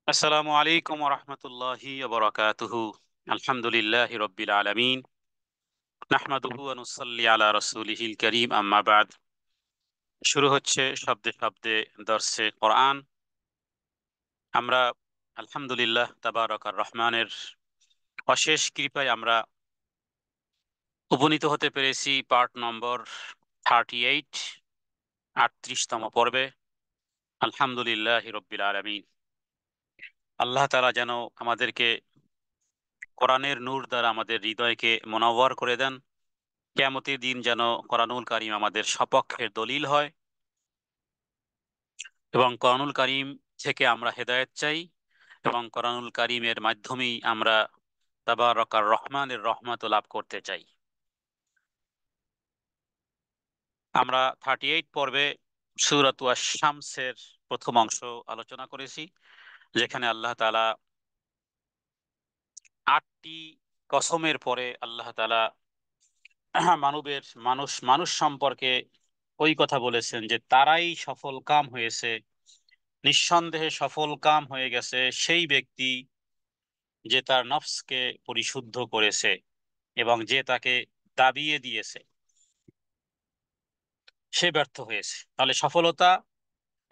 আসসালামু আলাইকুম ওরহমতুল্লাহি ওবরাকাতুহু। আলহামদুলিল্লাহি রব্বিল আলামিন, নাহমাদুহু ওয়া নুসাল্লি আলা রাসূলিহিল কারীম, আম্মা বাদ। শুরু হচ্ছে শব্দে শব্দে দর্সে কোরআন। আমরা আলহামদুলিল্লাহ তাবারাকার রহমানের অশেষ কৃপায় আমরা উপনীত হতে পেরেছি পার্ট নম্বর 38, 38তম পর্বে। আলহামদুলিল্লাহি রব্বিল আলামিন। আল্লাহ তাআলা যেন আমাদেরকে কোরআনের নূর দ্বারা আমাদের হৃদয়কে মুনাওয়ার করে দেন। কিয়ামতের দিন যেন কোরআনুল কারীম আমাদের সপক্ষের দলিল হয়, এবং কোরআনুল কারীম থেকে আমরা হেদায়েত চাই, এবং কোরআনুল কারীমের মাধ্যমেই আমরা তাবারাকার রহমানের রহমত লাভ করতে চাই। আমরা 38 পর্বে সূরাত শামসের প্রথম অংশ আলোচনা করেছি, যেখানে আল্লাহ তাআলা 8টি কসমের পরে আল্লাহ তাআলা মানুষ মানুষ সম্পর্কে ওই কথা বলেছেন যে তারাই সফল কাম হয়েছে, নিঃসন্দেহে সফল কাম হয়ে গেছে সেই ব্যক্তি যে তার নফসকে পরিশুদ্ধ করেছে এবং যে তাকে দাবিয়ে দিয়েছে, সে ব্যর্থ হয়েছে। তাহলে সফলতা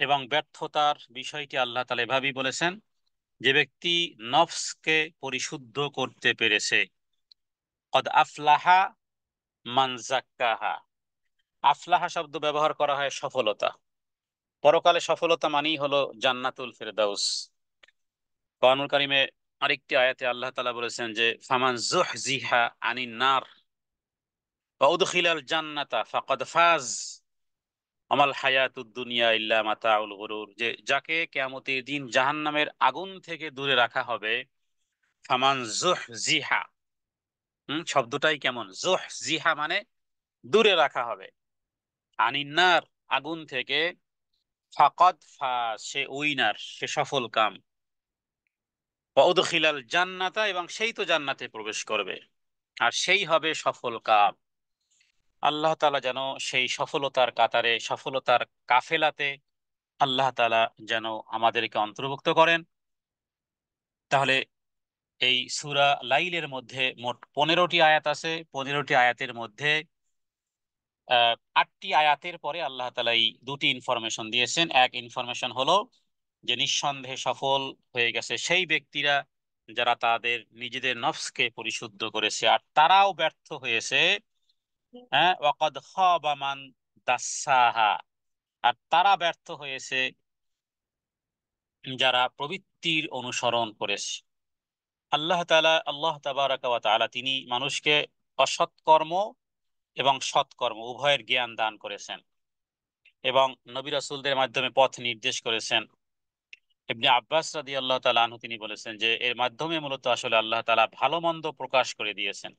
এবং ব্যর্থতার বিষয়টি আল্লাহ তাআলা এভাবেই বলেছেন, যে ব্যক্তি নফসকে পরিশুদ্ধ করতে পেরেছে। কদ আফলাহা মান যাক্কাহা। আফলাহা শব্দ ব্যবহার করা হয় সফলতা, পরকালে সফলতা মানেই হলো জান্নাতুল ফেরদাউস। কোরআনুল কারীমে আরেকটি আয়াতে আল্লাহ তাআলা বলেছেন যে ফামান যুহজিহা আনিন নার ওয়া উদখিলাল জান্নাতা ফাকাদ ফাজ আমাল হায়াতুদ দুনিয়া ইল্লা মাতাউল গুরুর। যে যাকে কিয়ামতের দিন জাহান্নামের আগুন থেকে দূরে রাখা হবে, ফামান যুহজিহা, শব্দটাই কেমন, যুহজিহা মানে দূরে রাখা হবে, আনিন নার আগুন থেকে, ফাকাদ ফাজ সে উইনার, সে সফল কাম, ওয়া উদখিলাল জান্নাতা এবং সেই তো জান্নাতে প্রবেশ করবে, আর সেই হবে সফল কাম। আল্লাহ তাআলা যেন সেই সফলতার কাতারে, সফলতার কাফেলাতে আল্লাহ তাআলা যেন আমাদেরকে অন্তর্ভুক্ত করেন। তাহলে এই সূরা লাইলের মধ্যে মোট 15টি আয়াত আছে। 15টি আয়াতের মধ্যে 8টি আয়াতের পরে আল্লাহ তাআলা এই দুটি ইনফরমেশন দিয়েছেন। এক ইনফরমেশন হলো যে নিঃসন্দেহে সফল হয়ে গেছে সেই ব্যক্তিরা যারা তাদের নিজেদের নফসকে পরিশুদ্ধ করেছে, আর তারাও ব্যর্থ হয়েছে, হ্যাঁ, ওয়াকাদ খাবা মান দাসাহা, আর তারা ব্যর্থ হয়েছে যারা প্রবৃত্তির অনুসরণ করেছে। আল্লাহ তাবারাকা ওয়া তাআলা তিনি মানুষকে অসৎকর্ম এবং সৎকর্ম উভয়ের জ্ঞান দান করেছেন, এবং নবী রাসূলদের মাধ্যমে পথ নির্দেশ করেছেন। ইবনে আব্বাস রাদিয়াল্লাহু তাআলা আনহু তিনি বলেছেন যে এর মাধ্যমে মূলত আসলে আল্লাহ তাআলা ভালো মন্দ প্রকাশ করে দিয়েছেন।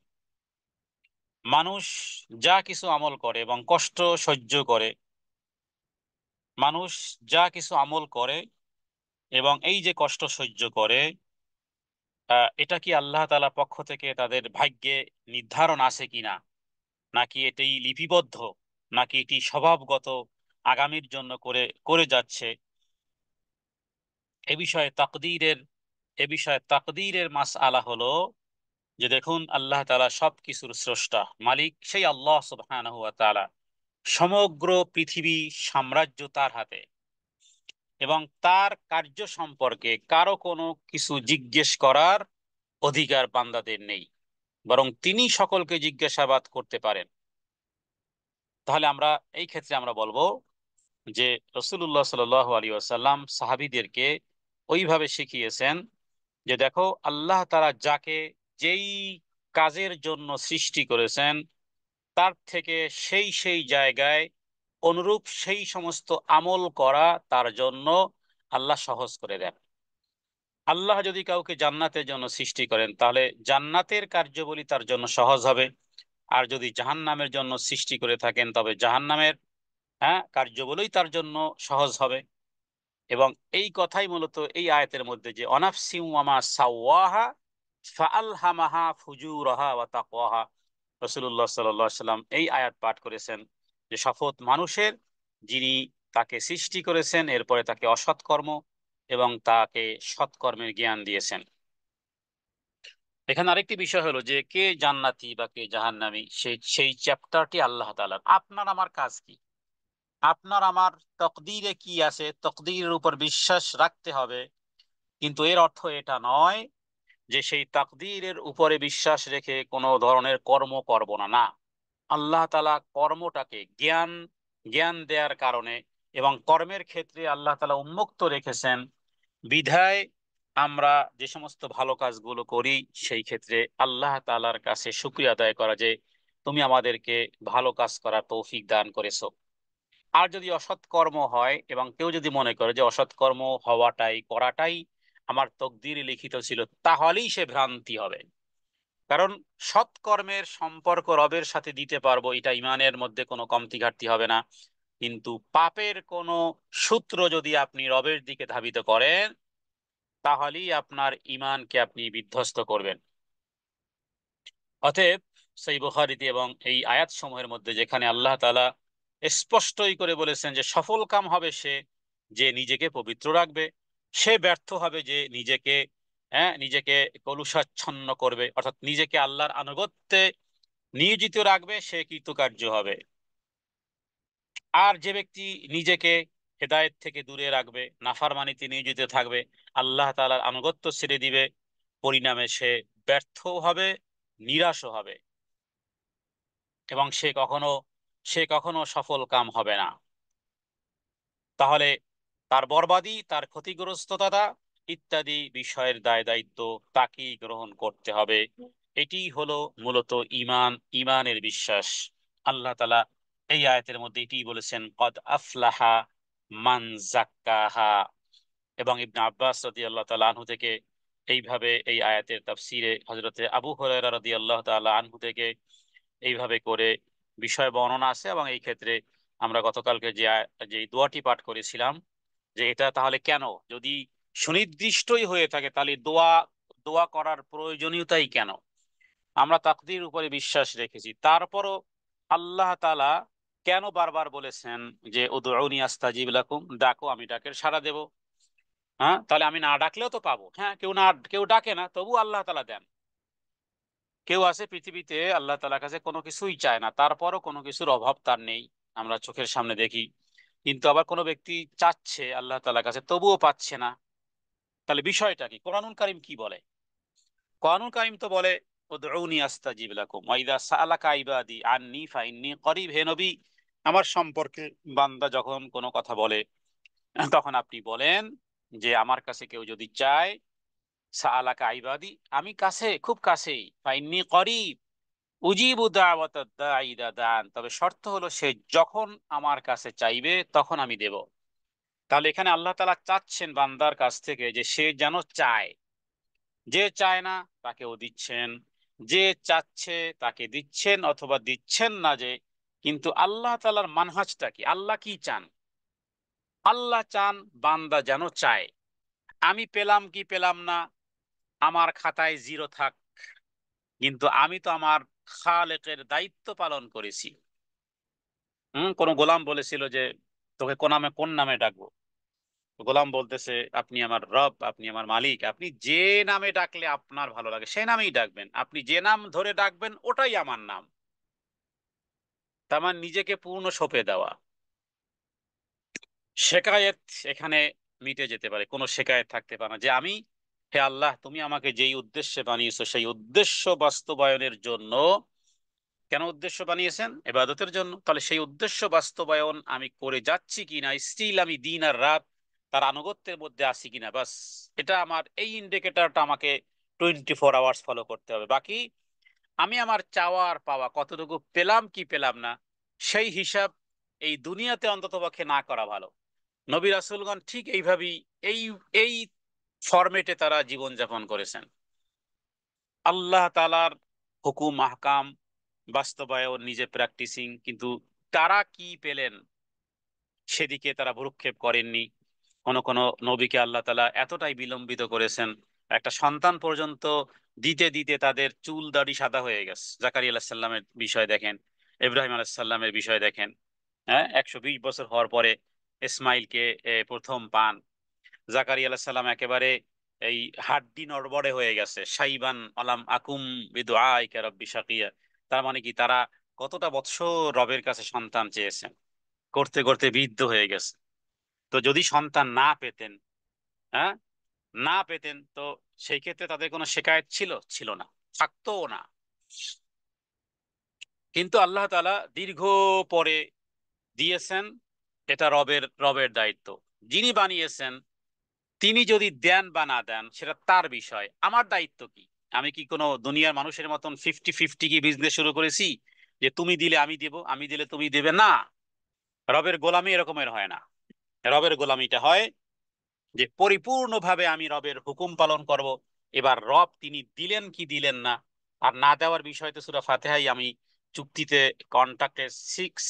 মানুষ যা কিছু আমল করে এবং কষ্ট সহ্য করে, মানুষ যা কিছু আমল করে এবং এই যে কষ্ট সহ্য করে, এটা কি আল্লাহ তাআলা পক্ষ থেকে তাদের ভাগ্যে নির্ধারণ আছে কিনা, নাকি এটি লিপিবদ্ধ, নাকি এটি স্বভাবগত আগামীর জন্য করে করে যাচ্ছে, এ বিষয়ে তাকদীরের মাসআলা হলো যে দেখুন, আল্লাহ তাআলা সবকিছুর স্রষ্টা, মালিক সেই আল্লাহ সুবহানাহু ওয়া তাআলা। সমগ্র পৃথিবী সাম্রাজ্য তার হাতে, এবং তার কার্য সম্পর্কে কারো কোনো কিছু জিজ্ঞেস করার অধিকার বান্দাদের নেই, বরং তিনি সকলকে জিজ্ঞাসাবাদ করতে পারেন। তাহলে আমরা এই ক্ষেত্রে আমরা বলবো যে রাসূলুল্লাহ সাল্লাল্লাহু আলাইহি ওয়াসাল্লাম সাহাবীদেরকে ওইভাবে শিখিয়েছেন যে দেখো, আল্লাহ তাআলা যাকে যেই কাজের জন্য সৃষ্টি করেছেন তার থেকে সেই সেই জায়গায় অনুরূপ সেই সমস্ত আমল করা তার জন্য আল্লাহ সহজ করে দেন। আল্লাহ যদি কাউকে জান্নাতের জন্য সৃষ্টি করেন তাহলে জান্নাতের কার্যাবলী তার জন্য সহজ হবে, আর যদি জাহান্নামের জন্য সৃষ্টি করে থাকেন তবে জাহান্নামের, হ্যাঁ, কার্যাবলী তার জন্য সহজ হবে। এবং এই কথাই মূলত এই আয়াতের মধ্যে যে অনাফসিম ওয়ামা সাওয়াহা ফাআলহামাহা ফুজুরাহা ওয়া তাকওয়াহা, রাসূলুল্লাহ সাল্লাল্লাহু আলাইহি সাল্লাম এই আয়াত পাঠ করেছেন যে শপথ মানুষের, যিনি তাকে সৃষ্টি করেছেন এরপরে তাকে অসৎকর্ম এবং তাকে সৎকর্মের জ্ঞান দিয়েছেন। এখানে আরেকটি বিষয় হলো যে কে জান্নাতি বা কে জাহান্নামী, সেই চ্যাপ্টারটি আল্লাহ তাআলার। আপনার আমার কাজ কি? আপনার আমার তকদিরে কি আছে, তকদিরের উপর বিশ্বাস রাখতে হবে। কিন্তু এর অর্থ এটা নয় যে সেই তাকদীরের উপরে বিশ্বাস রেখে কোনো ধরনের কর্ম করব না, না। আল্লাহ তাআলা কর্মটাকে জ্ঞান জ্ঞান দেওয়ার কারণে এবং কর্মের ক্ষেত্রে আল্লাহ তাআলা উন্মুক্ত রেখেছেন বিধায় আমরা যে সমস্ত ভালো কাজগুলো করি সেই ক্ষেত্রে আল্লাহ তাআলার কাছে শুকরিয়া আদায় করা যে তুমি আমাদেরকে ভালো কাজ করার তৌফিক দান করেছো। আর যদি অসৎ কর্ম হয় এবং কেউ যদি মনে করে যে অসৎ কর্ম হওয়াটাই করাটাই আমার তকদিরে লিখিত ছিল, তাহলেই সে ভ্রান্তি হবে। কারণ সৎকর্মের সম্পর্ক রবের সাথে দিতে পারবো, এটা ইমানের মধ্যে কোনো কমতি ঘাটতি হবে না। কিন্তু পাপের কোনো সূত্র যদি আপনি রবের দিকে ধাবিত করেন, তাহলেই আপনার ইমানকে আপনি বিধ্বস্ত করবেন। অতএব সেই বুখারীতে এবং এই আয়াত সমূহের মধ্যে যেখানে আল্লাহ তাআলা স্পষ্টই করে বলেছেন যে সফল কাম হবে সে যে নিজেকে পবিত্র রাখবে, সে ব্যর্থ হবে যে নিজেকে কলুষাচ্ছন্ন করবে, অর্থাৎ নিজেকে আল্লাহর আনুগত্যে নিয়োজিত রাখবে, সে কৃতকার্য হবে। আর যে ব্যক্তি নিজেকে হেদায়েত থেকে দূরে রাখবে, নাফরমানিতে নিয়োজিত থাকবে, আল্লাহ তাআলার আনুগত্য ছেড়ে দিবে, পরিণামে সে ব্যর্থ হবে, নিরাশও হবে এবং সে কখনো সফল কাম হবে না। তাহলে তার বরবাদি, তার ক্ষতিগ্রস্ততা ইত্যাদি বিষয়ের দায় দায়িত্ব তাকেই গ্রহণ করতে হবে। এটি হলো মূলত ইমানের বিশ্বাস। আল্লাহ তাআলা এই আয়াতের মধ্যে এটি বলেছেন, কদ আফলাহা মান জাক্কাহা। এবং ইবনে আব্বাস রাদিয়াল্লাহু তাআলা আনহু থেকে এইভাবে এই আয়াতের তাফসিরে হযরতে আবু হুরায়রা রাদিয়াল্লাহু তাআলা আনহু থেকে এইভাবে করে বিষয় বর্ণনা আছে। এবং এই ক্ষেত্রে আমরা গতকালকে যে দোয়াটি পাঠ করেছিলাম, যে এটা তাহলে কেন, যদি সুনির্দিষ্টই হয়ে থাকে তাহলে দোয়া দোয়া করার প্রয়োজনীয়তাই কেন? আমরা তাকদীর উপরে বিশ্বাস রেখেছি, তারপরও আল্লাহ তাআলা কেন বারবার বলেছেন যে উদউনি আস্তাজিব লাকুম, ডাকো আমি ডাকের সাড়া দেব? হ্যাঁ, তাহলে আমি না ডাকলেও তো পাবো। হ্যাঁ, কেউ ডাকে না, তবু আল্লাহ তাআলা দেন। কেউ আছে পৃথিবীতে আল্লাহ তাআলার কাছে কোনো কিছুই চায় না, তারপরও কোনো কিছুর অভাব তার নেই, আমরা চোখের সামনে দেখি। কিন্তু আবার কোনো ব্যক্তি চাচ্ছে আল্লাহ তাআলার কাছে, তবুও পাচ্ছে না। তাহলে বিষয়টা কি? কোরআনুল কারীম কি বলে? কোরআনুল কারীম তো বলে উদউনি আস্তাজিব লাকুম ওয়া ইযা সাআলাকা ইবাদি আন্নী ফাইন্নী করিব। হে নবী, আমার সম্পর্কে বান্দা যখন কোনো কথা বলে, তখন আপনি বলেন যে আমার কাছে কেউ যদি চায়, সাআলাকা ইবাদি, আমি কাছে, খুব কাছেই, ফাইন্নী করিব উজিবু দাওয়াতাদ দাঈ ইযা দাআন, তবে শর্ত হলো সে যখন আমার কাছে চাইবে তখন আমি দেব। তাহলে এখানে আল্লাহ তাআলা চাচ্ছেন বান্দার কাছ থেকে যে সে যেন চায়। যে চায় না তাকেও দিচ্ছেন, যে চাচ্ছে তাকে দিচ্ছেন অথবা দিচ্ছেন না। যে কিন্তু আল্লাহ তাআলার মানহাজটা কি, আল্লাহ কি চান? আল্লাহ চান বান্দা যেন চায়। আমি পেলাম কি পেলাম না, আমার খাতায় জিরো থাক, কিন্তু আমি তো আমার খালেকের দায়িত্ব পালন করেছি। কোন গোলাম বলেছিল যে তোকে কোন নামে ডাকবো? গোলাম বলতেছে, আপনি আমার রব, আপনি আমার মালিক, আপনি যে নামে ডাকলে আপনার ভালো লাগে সেই নামেই ডাকবেন, আপনি যে নাম ধরে ডাকবেন ওটাই আমার নাম। তার মানে নিজেকে পূর্ণ সঁপে দেওয়া। শেকায়েত এখানে মিটে যেতে পারে, কোনো শেকায়েত থাকতে পারে না যে আমি, হে আল্লাহ, তুমি আমাকে যেই উদ্দেশ্যে বানিয়েছো সেই উদ্দেশ্য বাস্তবায়নের জন্য। কেন উদ্দেশ্য বানিয়েছেন? ইবাদতের জন্য। তাহলে সেই উদ্দেশ্য বাস্তবায়ন আমি করে যাচ্ছি কিনা, স্টিল আমি দিন আর রাত তার আনুগত্যের মধ্যে আছি কিনা, বাস এটা আমার, এই ইন্ডিকেটরটা আমাকে 24 আওয়ার্স ফলো করতে হবে। বাকি আমি আমার চাওয়া আর পাওয়া কতটুকু পেলাম কি পেলাম না, সেই হিসাব এই দুনিয়াতে অন্ততপক্ষে না করা ভালো। নবী রাসূলগণ ঠিক এইভাবেই এই এই ফরম্যাটে তারা জীবনযাপন করেছেন। আল্লাহ তাআলার হুকুম আহকাম বাস্তবায়ন, নিজে প্র্যাকটিসিং, কিন্তু তারা কি পেলেন সেদিকে তারা ভ্রুক্ষেপ করেননি। কোন কোন নবীকে আল্লাহ তাআলা এতটাই বিলম্বিত করেছেন, একটা সন্তান পর্যন্ত দিতে দিতে তাদের চুল দাড়ি সাদা হয়ে গেছে। জাকারিয়া আলাইহিস সালামের বিষয় দেখেন, ইব্রাহিম আলাইহিস সালামের বিষয় দেখেন। হ্যাঁ, 120 বছর হওয়ার পরে ইসমাইলকে প্রথম পান। জাকারিয়া আলাইহিস সালাম একেবারে এই হাড্ডি নড়বড়ে হয়ে গেছে, সাইবান আলাম আকুম বিদুআইকা রাব্বি শাকিয়া। তার মানে কি, তারা কতটা বৎসর রবের কাছে সন্তান চেয়েছেন, করতে করতে বৃদ্ধ হয়ে গেছে। তো যদি সন্তান না পেতেন, হ্যাঁ, না পেতেন, তো সেই ক্ষেত্রে তাদের কোনো শিকায়েত ছিল? ছিল না, থাকতোও না। কিন্তু আল্লাহ তাআলা দীর্ঘ পরে দিয়েছেন। এটা রবের রবের দায়িত্ব। যিনি বানিয়েছেন তিনি যদি দেন বা না দেন সেটা তার বিষয়, আমার দায়িত্ব কি? আমি কি কোনো দুনিয়ার মানুষের মতন 50-50 কি বিজনেস শুরু করেছি, যে তুমি দিলে আমি দেব, আমি দিলে তুমি দেবে? না, রবের গোলামি এরকমের হয় না। রবের গোলামিটা হয় যে পরিপূর্ণভাবে আমি রবের হুকুম পালন করব। এবার রব তিনি দিলেন কি দিলেন না, আর না দেওয়ার বিষয় তো সূরা ফাতিহাই আমি চুক্তিতে, কন্ট্রাক্টে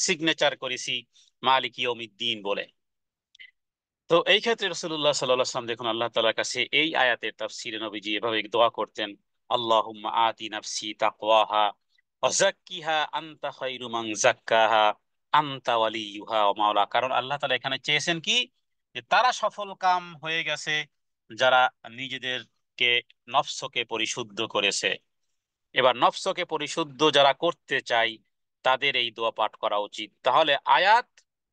সিগনেচার করেছি মালিক ইয়াউমিদ্দিন বলে। তো এই ক্ষেত্রে রাসূলুল্লাহ সাল্লাল্লাহু আলাইহি ওয়াসাল্লাম দেখুন আল্লাহ তাআলার কাছে এই আয়াতের তাফসীরে নবীজি এভাবে দোয়া করতেন, আল্লাহুম্মা আতি নাফসি তাকওয়াহা ওয়া যাক্কিহা আনতা খায়রু মান যাক্কাহা আনতা ওয়ালিয়ুহা ওয়া মাওলা। কারণ আল্লাহ তাআলা এখানে চেয়েছেন কি, যে তারা সফল কাম হয়ে গেছে যারা নিজেদেরকে, নফসকে পরিশুদ্ধ করেছে। এবার নফসকে পরিশুদ্ধ যারা করতে চাই তাদের এই দোয়া পাঠ করা উচিত। তাহলে আয়াত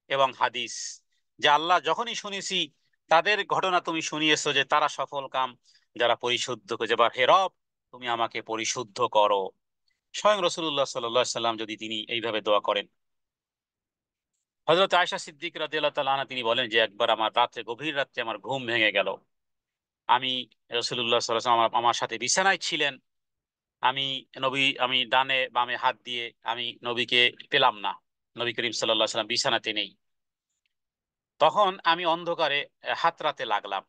এবং হাদিস, যে আল্লাহ যখনই শুনেছি তাদের ঘটনা তুমি শুনিয়েছো যে তারা সফল কাম যারা পরিশুদ্ধ করেছে, এবার হে রব তুমি আমাকে পরিশুদ্ধ করো। স্বয়ং রসুল্লাহ সাল্লাম যদি তিনি এইভাবে দোয়া করেন। হযরত আয়েশা সিদ্দিক রাদিয়াল্লাহু তাআলা আনহা তিনি বলেন যে একবার আমার রাত্রে, গভীর রাত্রে আমার ঘুম ভেঙে গেল। আমি, রসুল্লাহ সাল্লাল্লাহু আলাইহি ওয়াসাল্লাম আমার সাথে বিছানায় ছিলেন। আমি ডানে বামে হাত দিয়ে আমি নবীকে পেলাম না। নবী করিম সাল্লাল্লাহু আলাইহি ওয়াসাল্লাম বিছানাতে নেই। তখন আমি অন্ধকারে হাতড়াতে লাগলাম।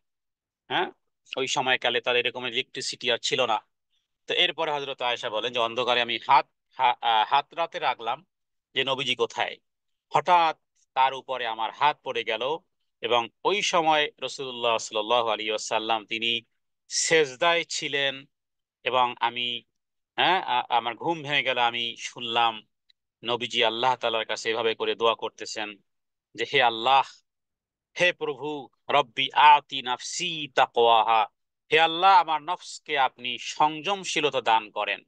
হ্যাঁ, ওই সময়কালে তার এরকম ইলেকট্রিসিটি আর ছিল না। তো এরপরে হযরত আয়েশা বলেন যে অন্ধকারে আমি হাতড়াতে লাগলাম যে নবীজি কোথায়। হঠাৎ তার উপরে আমার হাত পড়ে গেল, এবং ওই সময় রাসূলুল্লাহ সাল্লাল্লাহু আলাইহি ওয়াসাল্লাম তিনি সেজদায় ছিলেন। এবং আমি, হ্যাঁ, আমার ঘুম ভেঙে গেল, আমি শুনলাম নবীজি আল্লাহ তাআলার কাছে এভাবে করে দোয়া করতেছেন যে হে আল্লাহ, হে প্রভু, রব্বি আতি নাফসি তাকওয়াহা, হে আল্লাহ আমার নফসকে আপনি সংযমশীলতা দান করেন,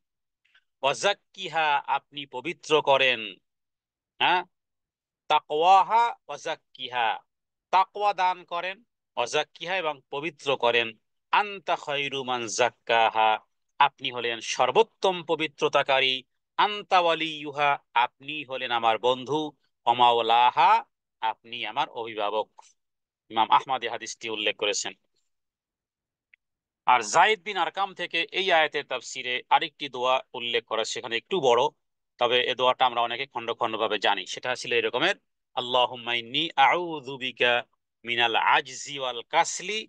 ওয়াজাক্কিহা আপনি পবিত্র করেন। হ্যাঁ, তাকওয়াহা ওয়াজাক্কিহা, তাকওয়া দান করেন, ওয়াজাক্কিহা এবং পবিত্র করেন। আনতা খায়রু মান যাক্কাহা, আপনি হলেন সর্বোত্তম পবিত্রতাকারী। আনতা ওয়ালিয়ুহা, আপনি হলেন আমার বন্ধু। ওমাওলাহা, আপনি আমার অভিভাবক। ইমাম আহমদ এই হাদিসটি উল্লেখ করেছেন। আর জায়েদ বিন আরকাম থেকে এই আয়াতের তাফসিরে আরেকটি দোয়া উল্লেখ করা, সেখানে একটু বড়, তবে এই দোয়াটা আমরা অনেকে খন্ড খন্ড ভাবে জানি। সেটা ছিল এরকমের, আল্লাহুম্মা ইন্নী আউযু বিকা মিনাল আজজি ওয়াল কাসলি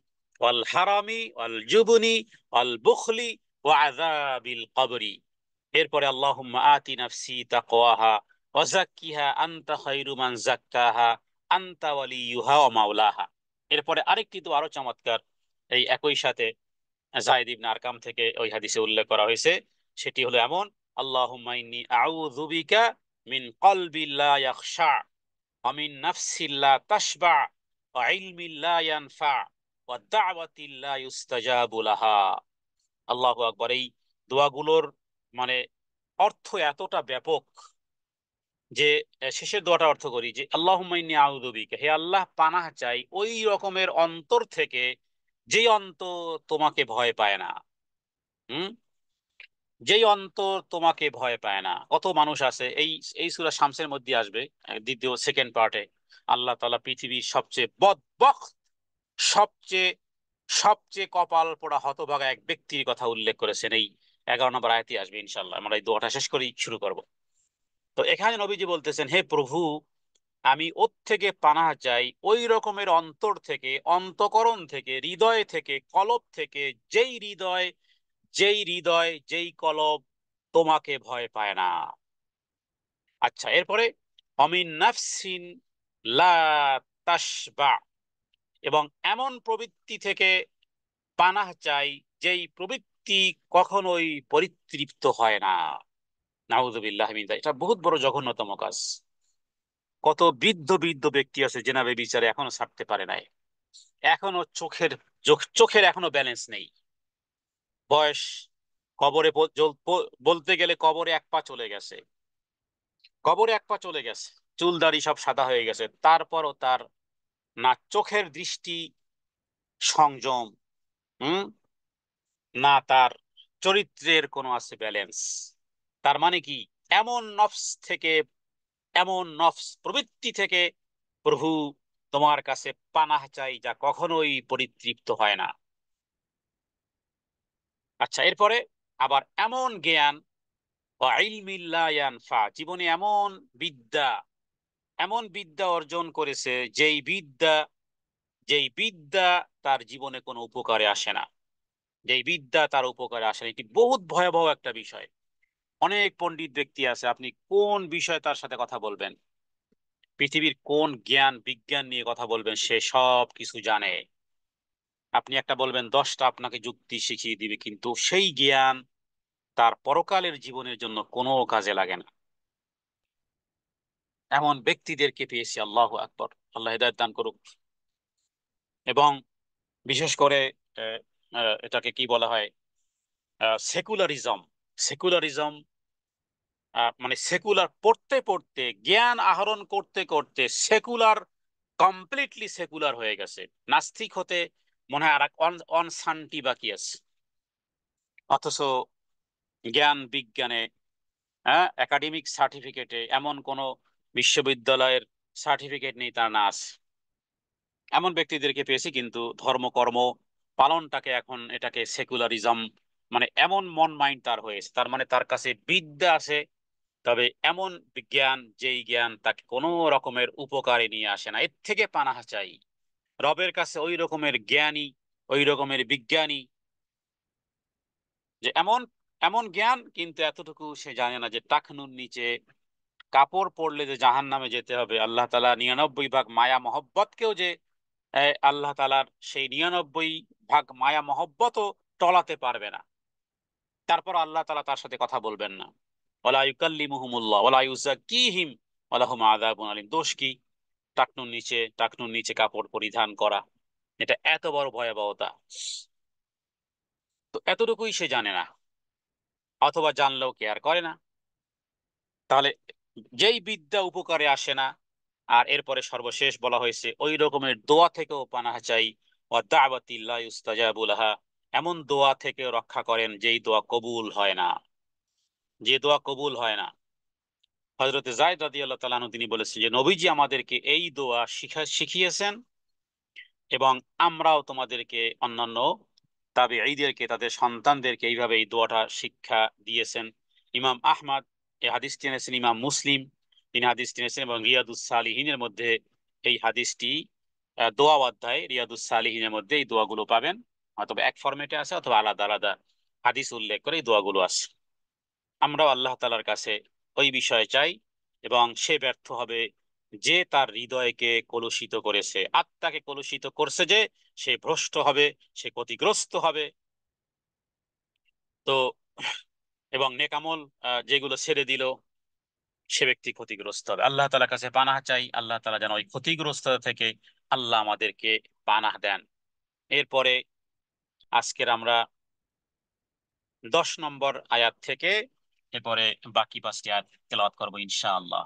ওয়াল হারামি ওয়াল জুবনি ওয়াল বুখলি ওয়া আযাবিল কবরি। এরপরে আল্লাহুম্মা আতি নাফসি তাকওয়াহা ওয়া যাক্কিহা আনতা খায়রু মান যাক্কাহা আনতা ওয়ালিয়ুহা ওয়া মাওলাহা। এরপরে আরেকটি দোয়া আরো চমৎকার, এই একই সাথে যায়েদ ইবনে আরকাম থেকে ওই হাদিসে উল্লেখ করা হয়েছে। সেটি হলো এমন, আল্লাহুম্মা ইন্নী আউযু বিকা মিন কলবি লা ইয়াখশা ওয়া মিন নাফসি লা তাশবা ওয়া ইলমি লা ইয়ানফা ওয়া দাওয়াতি লা ইউস্তাজাবু লাহা। আল্লাহু আকবার। এই দোয়াগুলোর মানে অর্থ এতটা ব্যাপক যে শেষের দোয়াটা অর্থ করি যে আল্লাহুম্মা ইন্নী আউযু বিকা, হে আল্লাহ পানাহ চাই ওই রকমের অন্তর থেকে যেই অন্তর তোমাকে ভয় পায় না। হুম, যেই অন্তর তোমাকে ভয় পায় না। কত মানুষ আছে, এই এই সূরা শামসের মধ্যে আসবে, দ্বিতীয় সেকেন্ড পার্টে আল্লাহ তাআলা পৃথিবীর সবচেয়ে বদবখত, সবচেয়ে সবচেয়ে কপাল পোড়া হতভাগা এক ব্যক্তির কথা উল্লেখ করেছেন। এই 11 নম্বর আয়াতে আসবে ইনশাআল্লাহ। আমরা এই দোয়াটা শেষ করেই শুরু করব। তো এখানে নবীজি বলতেছেন, হে প্রভু, আমি ওর থেকে পানাহ চাই, ওই রকমের অন্তর থেকে, অন্তঃকরণ থেকে, হৃদয় থেকে, কলব থেকে, যেই হৃদয়, যেই কলব তোমাকে ভয় পায় না। আচ্ছা, এরপরে অমিন নাফসিন লা তাশবা, এবং এমন প্রবৃত্তি থেকে পানাহ চাই যেই প্রবৃত্তি কখনোই পরিতৃপ্ত হয় না। নাউযুবিল্লাহি মিন যালিক। এটা বহুত বড় জঘন্যতম কাজ। কত বৃদ্ধ বৃদ্ধ ব্যক্তি আছে জেনাবে বিচারে এখনো ছাড়তে পারে নাই। এখনো চোখের এখনো ব্যালেন্স নেই। বয়স, কবরে বলতে গেলে কবরে এক পা চলে গেছে, কবরে এক পা চলে গেছে, চুল দাড়ি সব সাদা হয়ে গেছে, তারপরও তার না চোখের দৃষ্টি সংযম, হুম, না তার চরিত্রের কোনো আছে ব্যালেন্স। তার মানে কি, এমন নফস থেকে, এমন নফস প্রবৃত্তি থেকে প্রভু তোমার কাছে পানাহ চাই যা কখনোই পরিতৃপ্ত হয় না। আচ্ছা, এরপরে আবার এমন জ্ঞান, ও ইলমিন লা ইয়ানফা, জীবনে এমন বিদ্যা, এমন বিদ্যা অর্জন করেছে যেই বিদ্যা তার জীবনে কোনো উপকারে আসে না, যেই বিদ্যা তার উপকারে আসে না। এটি বহুত ভয়াবহ একটা বিষয়। অনেক পণ্ডিত ব্যক্তি আছে, আপনি কোন বিষয়ে তার সাথে কথা বলবেন, পৃথিবীর কোন জ্ঞান বিজ্ঞান নিয়ে কথা বলবেন, সে সব কিছু জানে। আপনি একটা বলবেন, 10টা আপনাকে যুক্তি শিখিয়ে দিবে, কিন্তু সেই জ্ঞান তার পরকালের জীবনের জন্য কোনো কাজে লাগে না। এমন ব্যক্তিদেরকে পেয়েছি, আল্লাহু আকবার, আল্লাহ হেদায়েত দান করুক। এবং বিশেষ করে আহ, এটাকে কি বলা হয়, সেকুলারিজম। সেকুলারিজম মানে সেকুলার পড়তে পড়তে, জ্ঞান আহরণ করতে করতে সেকুলার, কমপ্লিটলি সেকুলার হয়ে গেছে। নাস্তিক হতে মনে হয় আর এক অনসানটি বাকি আছে। অথচ জ্ঞান বিজ্ঞানে, হ্যাঁ, একাডেমিক সার্টিফিকেটে এমন কোন বিশ্ববিদ্যালয়ের সার্টিফিকেট নেই তার না আছে। এমন ব্যক্তিদেরকে পেয়েছি, কিন্তু ধর্মকর্ম পালনটাকে এখন এটাকে সেকুলারিজম, মানে এমন মন মাইন্ড তার হয়েছে, তার মানে তার কাছে বিদ্যা আছে, তবে এমন জ্ঞান যেই জ্ঞান তাকে কোনো রকমের উপকারে নিয়ে আসে না। এর থেকে পানাহ চাই রবের কাছে, ওই রকমের জ্ঞানী, ওই রকমের বিজ্ঞানী, যে এমন এমন জ্ঞান, কিন্তু এতটুকু সে জানে না যে টাকনুর নিচে কাপড় পরলে যে জাহান নামে যেতে হবে। আল্লাহ তাআলা 99 ভাগ মায়া মহব্বতকেও যে আল্লাহ তাআলার সেই 99 ভাগ মায়া মহব্বতও টলাতে পারবে না, তারপর আল্লাহ তাআলা তার সাথে কথা বলবেন না। ওয়ালা ইউকাল্লিমুহুমুল্লাহ ওয়ালা ইউযাক্কিহিম ওয়া লাহুম আযাবুন আলীম। দোষ কি? টাকনুর নিচে কাপড় পরিধান করা, এটা এত বড় ভয়াবহতা। তো এতটুকুই সে জানে না, অথবা জানলেও কেয়ার করে না। তাহলে যেই বিদ্যা উপকারে আসে না, আর এরপরে সর্বশেষ বলা হয়েছে ওই রকমের দোয়া থেকেও পানাহ চাই। ওয়া দাওয়াতি লা ইউস্তাজাবু লাহা, এমন দোয়া থেকে রক্ষা করেন যেই দোয়া কবুল হয় না, যে দোয়া কবুল হয় না। হযরতে যায়েদ রাদিয়াল্লাহু তাআলা আনহু তিনি বলেছেন যে নবীজি আমাদেরকে এই দোয়া শিখিয়েছেন, এবং আমরাও তোমাদেরকে, অন্যান্য তাবেঈদেরকে, তাদের সন্তানদেরকে এইভাবে এই দোয়াটা শিক্ষা দিয়েছেন। ইমাম আহমদ এই হাদিসটি এনেছেন, ইমাম মুসলিম তিনি হাদিসটি এনেছেন, এবং রিয়াদুস সালিহিনের মধ্যে এই হাদিসটি, দোয়া অধ্যায় রিয়াদুস সালিহিনের মধ্যে এই দোয়াগুলো পাবেন। হয়তো এক ফরম্যাটে আছে, অথবা আলাদা আলাদা হাদিস উল্লেখ করে এই দোয়াগুলো আছে। আমরাও আল্লাহ তাআলার কাছে ওই বিষয়ে চাই, এবং সে ব্যর্থ হবে যে তার হৃদয়কে কলুষিত করেছে, আত্মাকে কলুষিত করছে, যে সে ভ্রষ্ট হবে, সে ক্ষতিগ্রস্ত হবে। তো এবং নেকামল যেগুলো ছেড়ে দিল, সে ব্যক্তি ক্ষতিগ্রস্ত হবে। আল্লাহ তাআলার কাছে পানাহ চাই, আল্লাহ তাআলা যেন ওই ক্ষতিগ্রস্ত থেকে আল্লাহ আমাদেরকে পানাহ দেন। এরপরে আজকের আমরা 10 নম্বর আয়াত থেকে এরপরে বাকি 5টি আয়াত তেলাওয়াত করবো ইনশাআল্লাহ।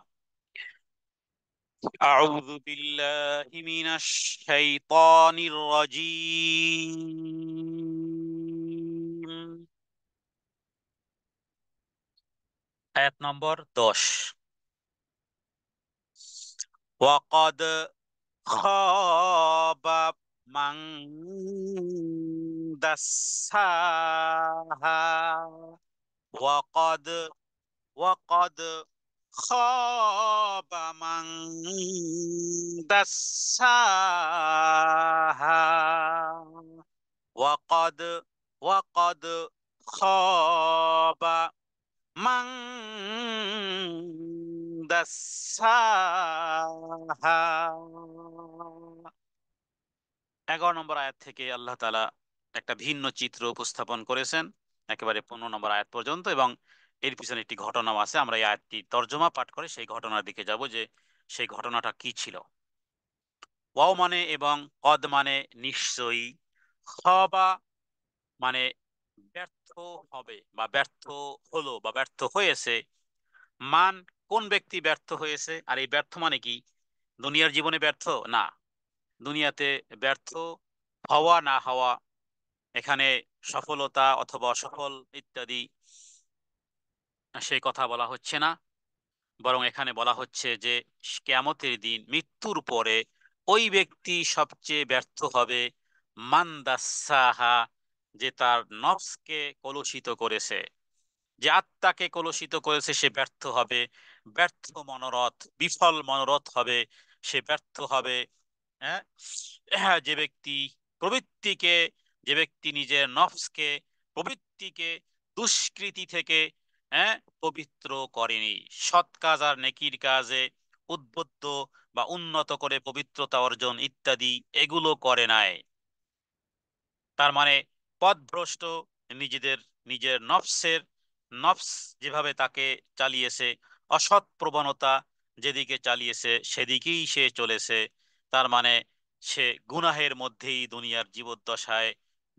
أعوذ بالله من الشيطان الرجيم। আয়াত নম্বর 10। وقد خاب من دساها، وقد وقد خاب من دساها، وقد وقد خاب من دساها। 11 নম্বর আয়াত থেকে আল্লাহ তাআলা একটা ভিন্ন চিত্র উপস্থাপন করেছেন একেবারে 15 নম্বর আয়াত পর্যন্ত, এবং এর পিছনে একটি ঘটনাও আছে। আমরা এই আয়াতটি তর্জমা পাঠ করে সেই ঘটনার দিকে যাব, যে সেই ঘটনাটা কি ছিল। ওয়াও মানে এবং কদ মানে নিশ্চয়ই, খবা মানে ব্যর্থ হবে বা ব্যর্থ হলো বা ব্যর্থ হয়েছে। মান কোন ব্যক্তি ব্যর্থ হয়েছে, আর এই ব্যর্থ মানে কি দুনিয়ার জীবনে ব্যর্থ না, দুনিয়াতে ব্যর্থ হওয়া না হওয়া, এখানে সফলতা অথবা অসফল ইত্যাদি সেই কথা বলা হচ্ছে না, বরং এখানে বলা হচ্ছে যে কিয়ামতের দিন মৃত্যুর পরে ওই ব্যক্তি সবচেয়ে ব্যর্থ হবে, মান্দাসাহা, যে তার নফসকে কলুষিত করেছে, যে আত্মাকে কলুষিত করেছে সে ব্যর্থ হবে, ব্যর্থ মনোরথ, বিফল মনোরথ হবে, সে ব্যর্থ হবে। হ্যাঁ, হ্যাঁ, প্রবৃত্তিকে যে ব্যক্তি নিজের নফসকে, প্রবৃত্তিকে দুষ্কৃতি থেকে হ্যাঁ পবিত্র করেনি, সৎ কাজ আর নেকির কাজে উদ্বুদ্ধ বা উন্নত করে পবিত্রতা অর্জন ইত্যাদি এগুলো করে নাই, তার মানে পথভ্রষ্ট, নিজেদের নিজের নফস যেভাবে তাকে চালিয়েছে, অসৎ প্রবণতা যেদিকে চালিয়েছে সেদিকেই সে চলেছে, তার মানে সে গুনাহের মধ্যেই দুনিয়ার জীবদ্দশায়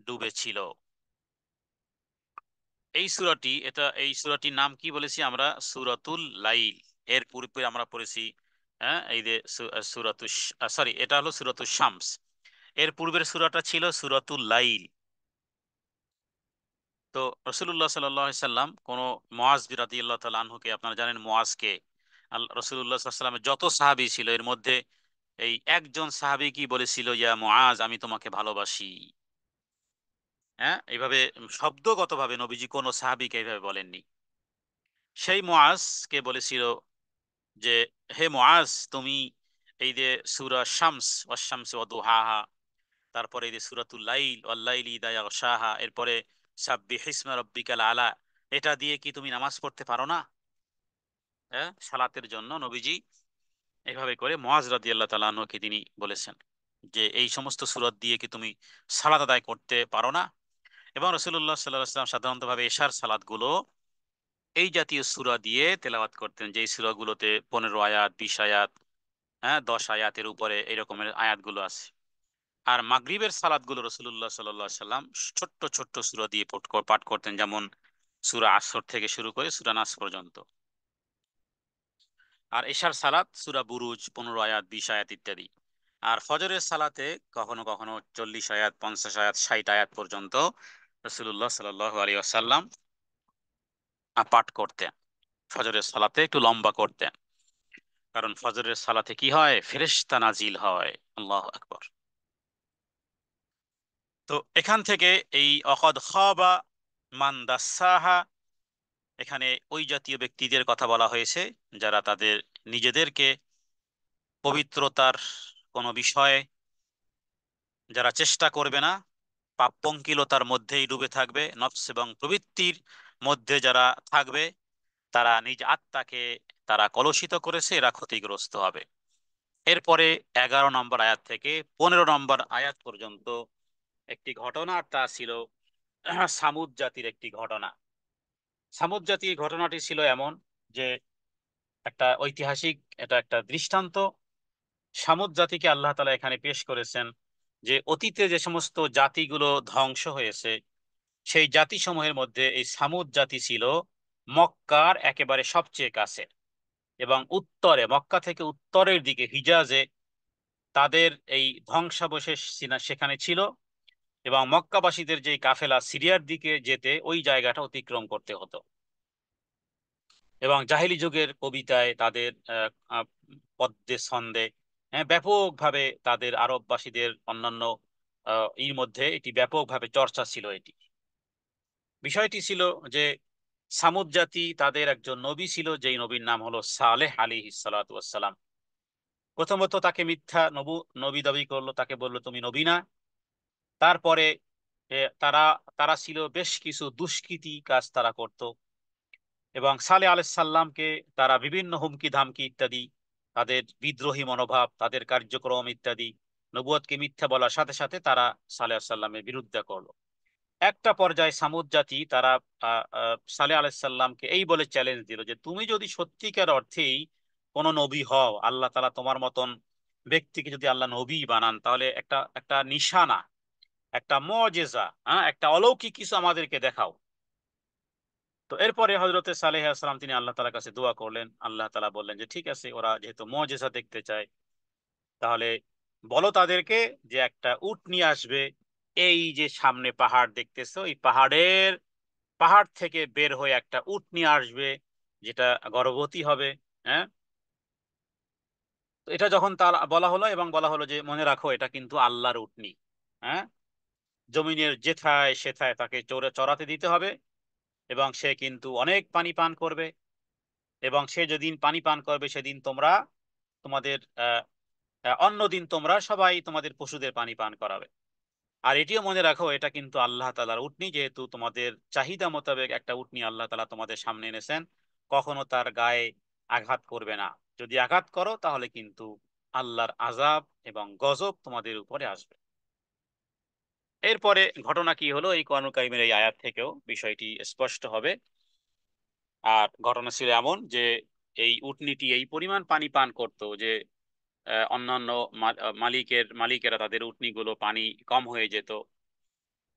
ডুবেছিল। এই সূরাটির নাম কি বলেছি আমরা? সূরাতুল লাইল। এর পূর্বে আমরা পড়েছি এই যে সরি, এটা হলো সূরাতুশ শামস। এর পূর্বের সূরাটা ছিল সূরাতুল লাইল। তো রসুল্লাহ সাল্লাম কোনো মুআজ রাদিয়াল্লাহু তাআলা আনহুকে, আপনারা জানেন মুআজকে, রসুল্লাহ সাল্লামের যত সাহাবী ছিল এর মধ্যে এই একজন সাহাবী কি বলেছিল, ইয়া মুআজ আমি তোমাকে ভালোবাসি। হ্যাঁ, এইভাবে শব্দগতভাবে নবীজি কোনো সাহাবীকে এইভাবে বলেননি। সেই মুআজকে বলেছিল যে হে মুআজ, তুমি এই যে সূরা শামস ওয়াশ শামসি ওয়া দুহাহা, তারপরে এই যে সূরাতুল লাইল ওয়াল লাইলি ইযা ইয়াগশাহা, এরপরে সাব্বিহিসমা রাব্বিকাল আলা, এটা দিয়ে কি তুমি নামাজ পড়তে পারো না? হ্যাঁ, সালাতের জন্য নবীজি এইভাবে করে মুআজ রাদিয়াল্লাহু তাআলা আনহুকে তিনি বলেছেন যে এই সমস্ত সূরা দিয়ে কি তুমি সালাত আদায় করতে পারো না? এবং রাসূলুল্লাহ সাল্লাল্লাহু আলাইহি ওয়াসাল্লাম সাধারণত ভাবে এশার সালাতগুলো এই জাতীয় সূরা দিয়ে তেলাওয়াত করতেন, যেই সূরাগুলোতে 15 আয়াত, 20 আয়াত, হ্যাঁ 10 আয়াতের উপরে এরকমের আয়াতগুলো আছে। আর মাগরিবের সালাতগুলো রাসূলুল্লাহ সাল্লাল্লাহু আলাইহি ওয়াসাল্লাম ছোট্ট ছোট্ট সূরা দিয়ে পাঠ করতেন, যেমন সূরা আসর থেকে শুরু করে সূরা নাস পর্যন্ত। আর এশার সালাত সূরা বুরুজ 15 আয়াত, 20 আয়াত ইত্যাদি। আর ফজরের সালাতে কখনো কখনো 40 আয়াত, 50 আয়াত, 60 আয়াত পর্যন্ত রাসূলুল্লাহ সাল্লাল্লাহু আলাইহি ওয়াসাল্লাম পাঠ করতেন। ফজরের সালাতে একটু লম্বা করতেন, কারণ ফজরের সালাতে কি হয়, ফেরেশতা নাজিল হয়। আল্লাহু আকবার। তো এখান থেকে এই অকদ খাবা মান দাসাহা, এখানে ওই জাতীয় ব্যক্তিদের কথা বলা হয়েছে যারা তাদের নিজেদেরকে পবিত্রতার কোনো বিষয়ে যারা চেষ্টা করবে না, পাপ পঙ্কিলতার মধ্যেই ডুবে থাকবে, নফস এবং প্রবৃত্তির মধ্যে যারা থাকবে, তারা নিজ আত্মাকে তারা কলুষিত করেছে, এরা ক্ষতিগ্রস্ত হবে। এরপরে 11 নম্বর আয়াত থেকে 15 নম্বর আয়াত পর্যন্ত একটি ঘটনা, আর তা ছিল সামুদ জাতির একটি ঘটনা। সামুদ জাতির ঘটনাটি ছিল এমন যে একটা ঐতিহাসিক, এটা একটা দৃষ্টান্ত। সামুদ জাতিকে আল্লাহ তাআলা এখানে পেশ করেছেন যে অতীতে যে সমস্ত জাতিগুলো ধ্বংস হয়েছে সেই জাতিসমূহের মধ্যে এই সামুদ জাতি ছিল মক্কার একেবারে সবচেয়ে কাছে, এবং উত্তরে মক্কা থেকে উত্তরের দিকে হিজাজে তাদের এই ধ্বংসাবশেষ সেখানে ছিল, এবং মক্কাবাসীদের যে কাফেলা সিরিয়ার দিকে যেতে ওই জায়গাটা অতিক্রম করতে হতো। এবং জাহিলি যুগের কবিতায় তাদের আহ, পদ্যে ছন্দে ব্যাপকভাবে তাদের আরববাসীদের অন্যান্য এর মধ্যে এটি ব্যাপকভাবে চর্চা ছিল। এটি বিষয়টি ছিল যে সামুদ জাতি তাদের একজন নবী ছিল, যেই নবীর নাম হলো সালেহ আলাইহিস সালাতু ওয়াস সালাম। প্রথমত তাকে মিথ্যা নবী দাবি করলো, তাকে বললো তুমি নবী না। তারপরে তারা তারা ছিল বেশ কিছু দুষ্কৃতি কাজ তারা করত, এবং সালেহ আলাইহিস সাল্লামকে তারা বিভিন্ন হুমকি ধামকি ইত্যাদি, তাদের বিদ্রোহী মনোভাব, তাদের কার্যক্রম ইত্যাদি, নবুয়তকে মিথ্যা বলার সাথে সাথে তারা সালেহ আলাইহিস সাল্লামের বিরুদ্ধে করলো। একটা পর্যায়ে সামুদ জাতি তারা সালেহ আলাইহিস সাল্লামকে এই বলে চ্যালেঞ্জ দিল যে তুমি যদি সত্যিকার অর্থেই কোনো নবী হও, আল্লাহ তাআলা তোমার মতন ব্যক্তিকে যদি আল্লাহ নবী বানান, তাহলে একটা একটা নিশানা, একটা মুজিজা, হ্যাঁ, একটা অলৌকিক কিছু আমাদেরকে দেখাও। তো এরপরে হজরতে সালেহ আসসালাম তিনি আল্লাহ তাআলার কাছে দোয়া করলেন। আল্লাহ তাআলা বললেন যে ঠিক আছে, ওরা যেহেতু মুজিজা দেখতে চায়, তাহলে বলো তাদেরকে যে একটা উট নিয়ে আসবে। এই যে সামনে পাহাড় দেখতেছো, এই পাহাড় থেকে বের হয়ে একটা উট নিয়ে আসবে, যেটা গর্ভবতী হবে। হ্যাঁ, তো এটা যখন তার বলা হলো, এবং বলা হলো যে মনে রাখো এটা কিন্তু আল্লাহর উটনি। হ্যাঁ, জমিনের যেথায় সেথায় তাকে চড়াতে দিতে হবে, এবং সে কিন্তু অনেক পানি পান করবে। এবং সে যেদিন পানি পান করবে সেদিন তোমরা তোমাদের অন্যদিন তোমরা সবাই তোমাদের পশুদের পানি পান করাবে। আর এটিও মনে রাখো এটা কিন্তু আল্লাহ তাআলার উটনি, যেহেতু তোমাদের চাহিদা মোতাবেক একটা উটনি আল্লাহ তাআলা তোমাদের সামনে এনেছেন, কখনো তার গায়ে আঘাত করবে না। যদি আঘাত করো তাহলে কিন্তু আল্লাহর আযাব এবং গজব তোমাদের উপরে আসবে। এরপরে ঘটনা কি হলো, এই কোরআনুল কারীমের এই আয়াত থেকেও বিষয়টি স্পষ্ট হবে। আর ঘটনা ছিল এমন যে এই উটনীটি এই পরিমাণ পানি পান করতো যে অন্যান্য মালিকেরা তাদের উটনীগুলো পানি কম হয়ে যেত।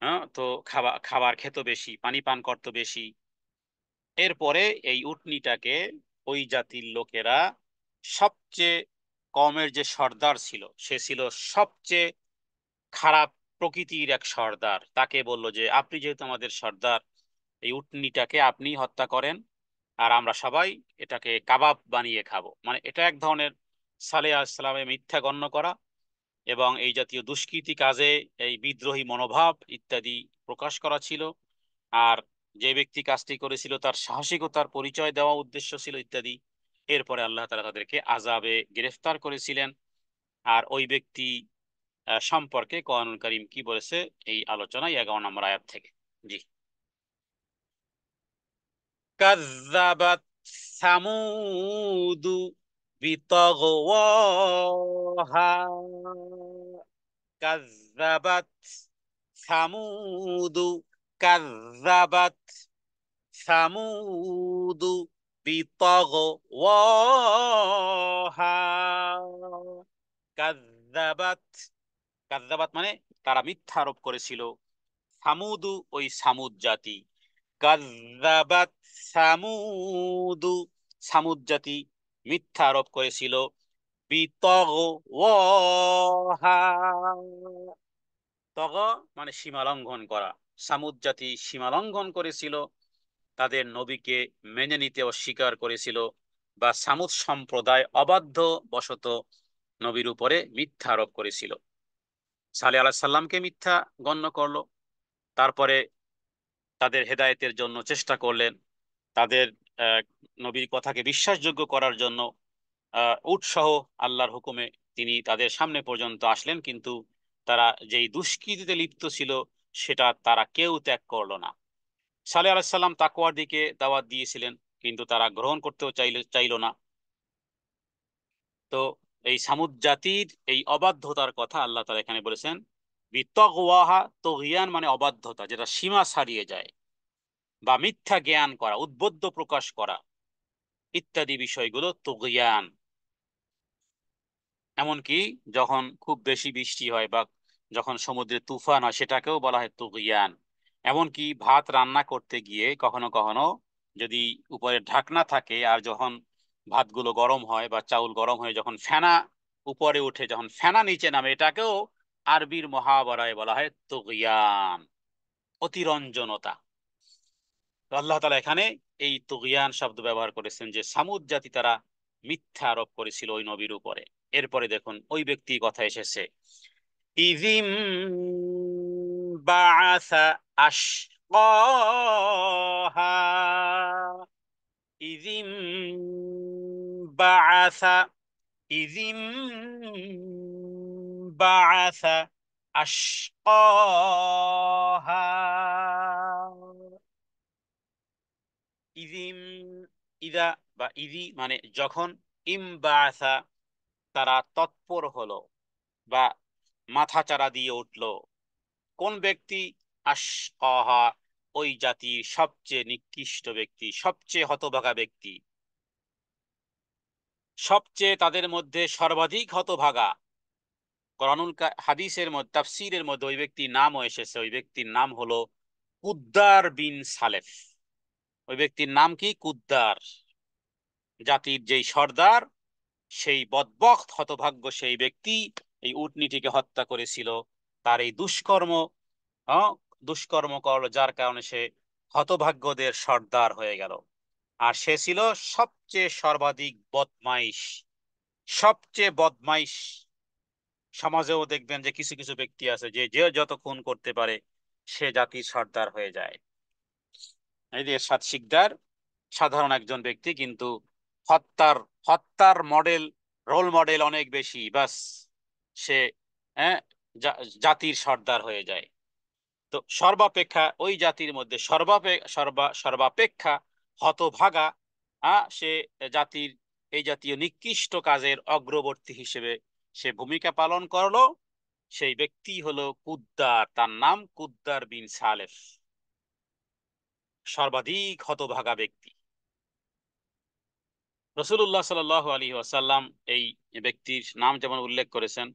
হ্যাঁ, তো খাবার খেত বেশি, পানি পান করতো বেশি। এরপরে এই উটনীটাকে ওই জাতির লোকেরা সবচেয়ে কমের যে সর্দার ছিল, সে ছিল সবচেয়ে খারাপ প্রকৃতির এক সর্দার। তাকে বলল যে আপনি যেহেতু আমাদের সর্দার, এই উটনীটাকে আপনি হত্যা করেন, আর আমরা সবাই এটাকে কাবাব বানিয়ে খাবো। মানে এটা এক ধরনের সালেহ আলাইহিস সালামের মিথ্যা গণ্য করা এবং এই জাতীয় দুষ্কৃতি কাজে এই বিদ্রোহী মনোভাব ইত্যাদি প্রকাশ করা ছিল। আর যে ব্যক্তি কাজটি করেছিল তার সাহসিকতার পরিচয় দেওয়া উদ্দেশ্য ছিল ইত্যাদি। এরপরে আল্লাহ তাআলা তাদেরকে আযাবে গ্রেফতার করেছিলেন। আর ওই ব্যক্তি সম্পর্কে কোরআনুল কারীম কি বলেছে এই আলোচনায় 11 নম্বর আয়াত থেকে। জি। কাযযাবাত সামুদু বিতগওয়াহা। কাযযাবাত সামুদু কাযযাবাত সামুদু বিতগওয়াহা। কাযযাবাত, কাযযাবাত মানে তারা মিথ্যা আরোপ করেছিল। সামুদু ওই সামুদ জাতি। কাযযাবাত সামুদু, সামুদ জাতি মিথ্যা আরোপ করেছিল। বিতগওয়াহা, তগ মানে সীমা লঙ্ঘন করা। সামুদ জাতি সীমা লঙ্ঘন করেছিল, তাদের নবীকে মেনে নিতে অস্বীকার করেছিল, বা সামুদ সম্প্রদায় অবাধ্য বশত নবীর উপরে মিথ্যা আরোপ করেছিল। সালেহ আলাইহিস সাল্লামকে মিথ্যা গণ্য করলো। তারপরে তাদের হেদায়েতের জন্য চেষ্টা করলেন, তাদের আহ, নবীর কথাকে বিশ্বাসযোগ্য করার জন্য উৎসাহ আল্লাহর হুকুমে তিনি তাদের সামনে পর্যন্ত আসলেন, কিন্তু তারা যেই দুষ্কৃতিতে লিপ্ত ছিল সেটা তারা কেউ ত্যাগ করলো না। সালেহ আলাইহিস সালাম তাকওয়ার দিকে দাওয়াত দিয়েছিলেন, কিন্তু তারা গ্রহণ করতেও চাইলো না। তো এই সামুদ জাতির এই অবাধ্যতার কথা আল্লাহ তাআলা এখানে বলেছেন। বিতগওয়াহা, তগিয়ান মানে অবাধ্যতা, যেটা সীমা ছাড়িয়ে যায়, বা মিথ্যা জ্ঞান করা, উদ্বুদ্ধ প্রকাশ করা ইত্যাদি বিষয়গুলো তুগয়ান। এমনকি যখন খুব বেশি বৃষ্টি হয় বা যখন সমুদ্রে তুফান হয় সেটাকেও বলা হয় তুগয়ান। এমনকি ভাত রান্না করতে গিয়ে কখনো কখনো যদি উপরে ঢাকনা থাকে, আর যখন ভাতগুলো গরম হয় বা চাউল গরম হয়ে যখন ফেনা উপরে উঠে, যখন ফেনা নিচে নামে, এটাকেও আরবির মহাবরায় বলা হয় তুগয়ান, অতিরঞ্জনতা। তো আল্লাহ তাআলা এখানে এই তুগয়ান শব্দ ব্যবহার করেছেন যে সামুদ জাতি তারা মিথ্যা আরোপ করেছিল ওই নবীর উপরে। এরপরে দেখুন ওই ব্যক্তির কথা এসেছে। ইযিম বাআসা আশকাহা। ইযিম বাআসা, ইযিম বাআসা আশকাহা। ইদিম, ইদা বা ইদি মানে যখন, ইমবাসা তারা তৎপর হলো বা মাথা চারা দিয়ে উঠলো। কোন ব্যক্তি? আশকাহা ওই জাতির সবচেয়ে নিকৃষ্ট ব্যক্তি, সবচেয়ে হতভাগা ব্যক্তি। সবচেয়ে তাদের মধ্যে সর্বাধিক হতভাগা, কোরআনুল হাদিসের মধ্যে তাফসীরের মধ্যে ওই ব্যক্তির নামও এসেছে। ওই ব্যক্তির নাম হলো কুদ্দার বিন সালেফ। ওই ব্যক্তির নাম কি? কুদ্দার। জাতির যেই সর্দার, সেই বদবখত হতভাগ্য সেই ব্যক্তি এই উটনীটিকে হত্যা করেছিল। তার এই দুষ্কর্ম, আহ, দুষ্কর্ম করলো, যার কারণে সে হতভাগ্যদের সর্দার হয়ে গেল। আর সে ছিল সবচেয়ে সর্বাধিক বদমাইশ। সবচেয়ে বদমাইশ। সমাজেও দেখবেন যে কিছু কিছু ব্যক্তি আছে যে যে যত খুন করতে পারে সে জাতির সর্দার হয়ে যায়। এই যে এরশাদ শিকদার সাধারণ একজন ব্যক্তি, কিন্তু হত্যার হত্যার মডেল, রোল মডেল অনেক বেশি, বাস সে হ্যাঁ জাতির সর্দার হয়ে যায়। তো সর্বাপেক্ষা ওই জাতির মধ্যে সর্বাপেক্ষা হতভাগা, সে জাতির এই জাতীয় নিকৃষ্ট কাজের অগ্রবর্তী হিসেবে সে ভূমিকা পালন করলো। সেই ব্যক্তি হলো কুদ্দার, তার নাম কুদ্দার বিন সালেফ, সর্বাধিক হতভাগা ব্যক্তি। রসুল্লাহ সাল্লাল্লাহু আলাইহি ওয়াসাল্লাম এই ব্যক্তির নাম যেমন উল্লেখ করেছেন,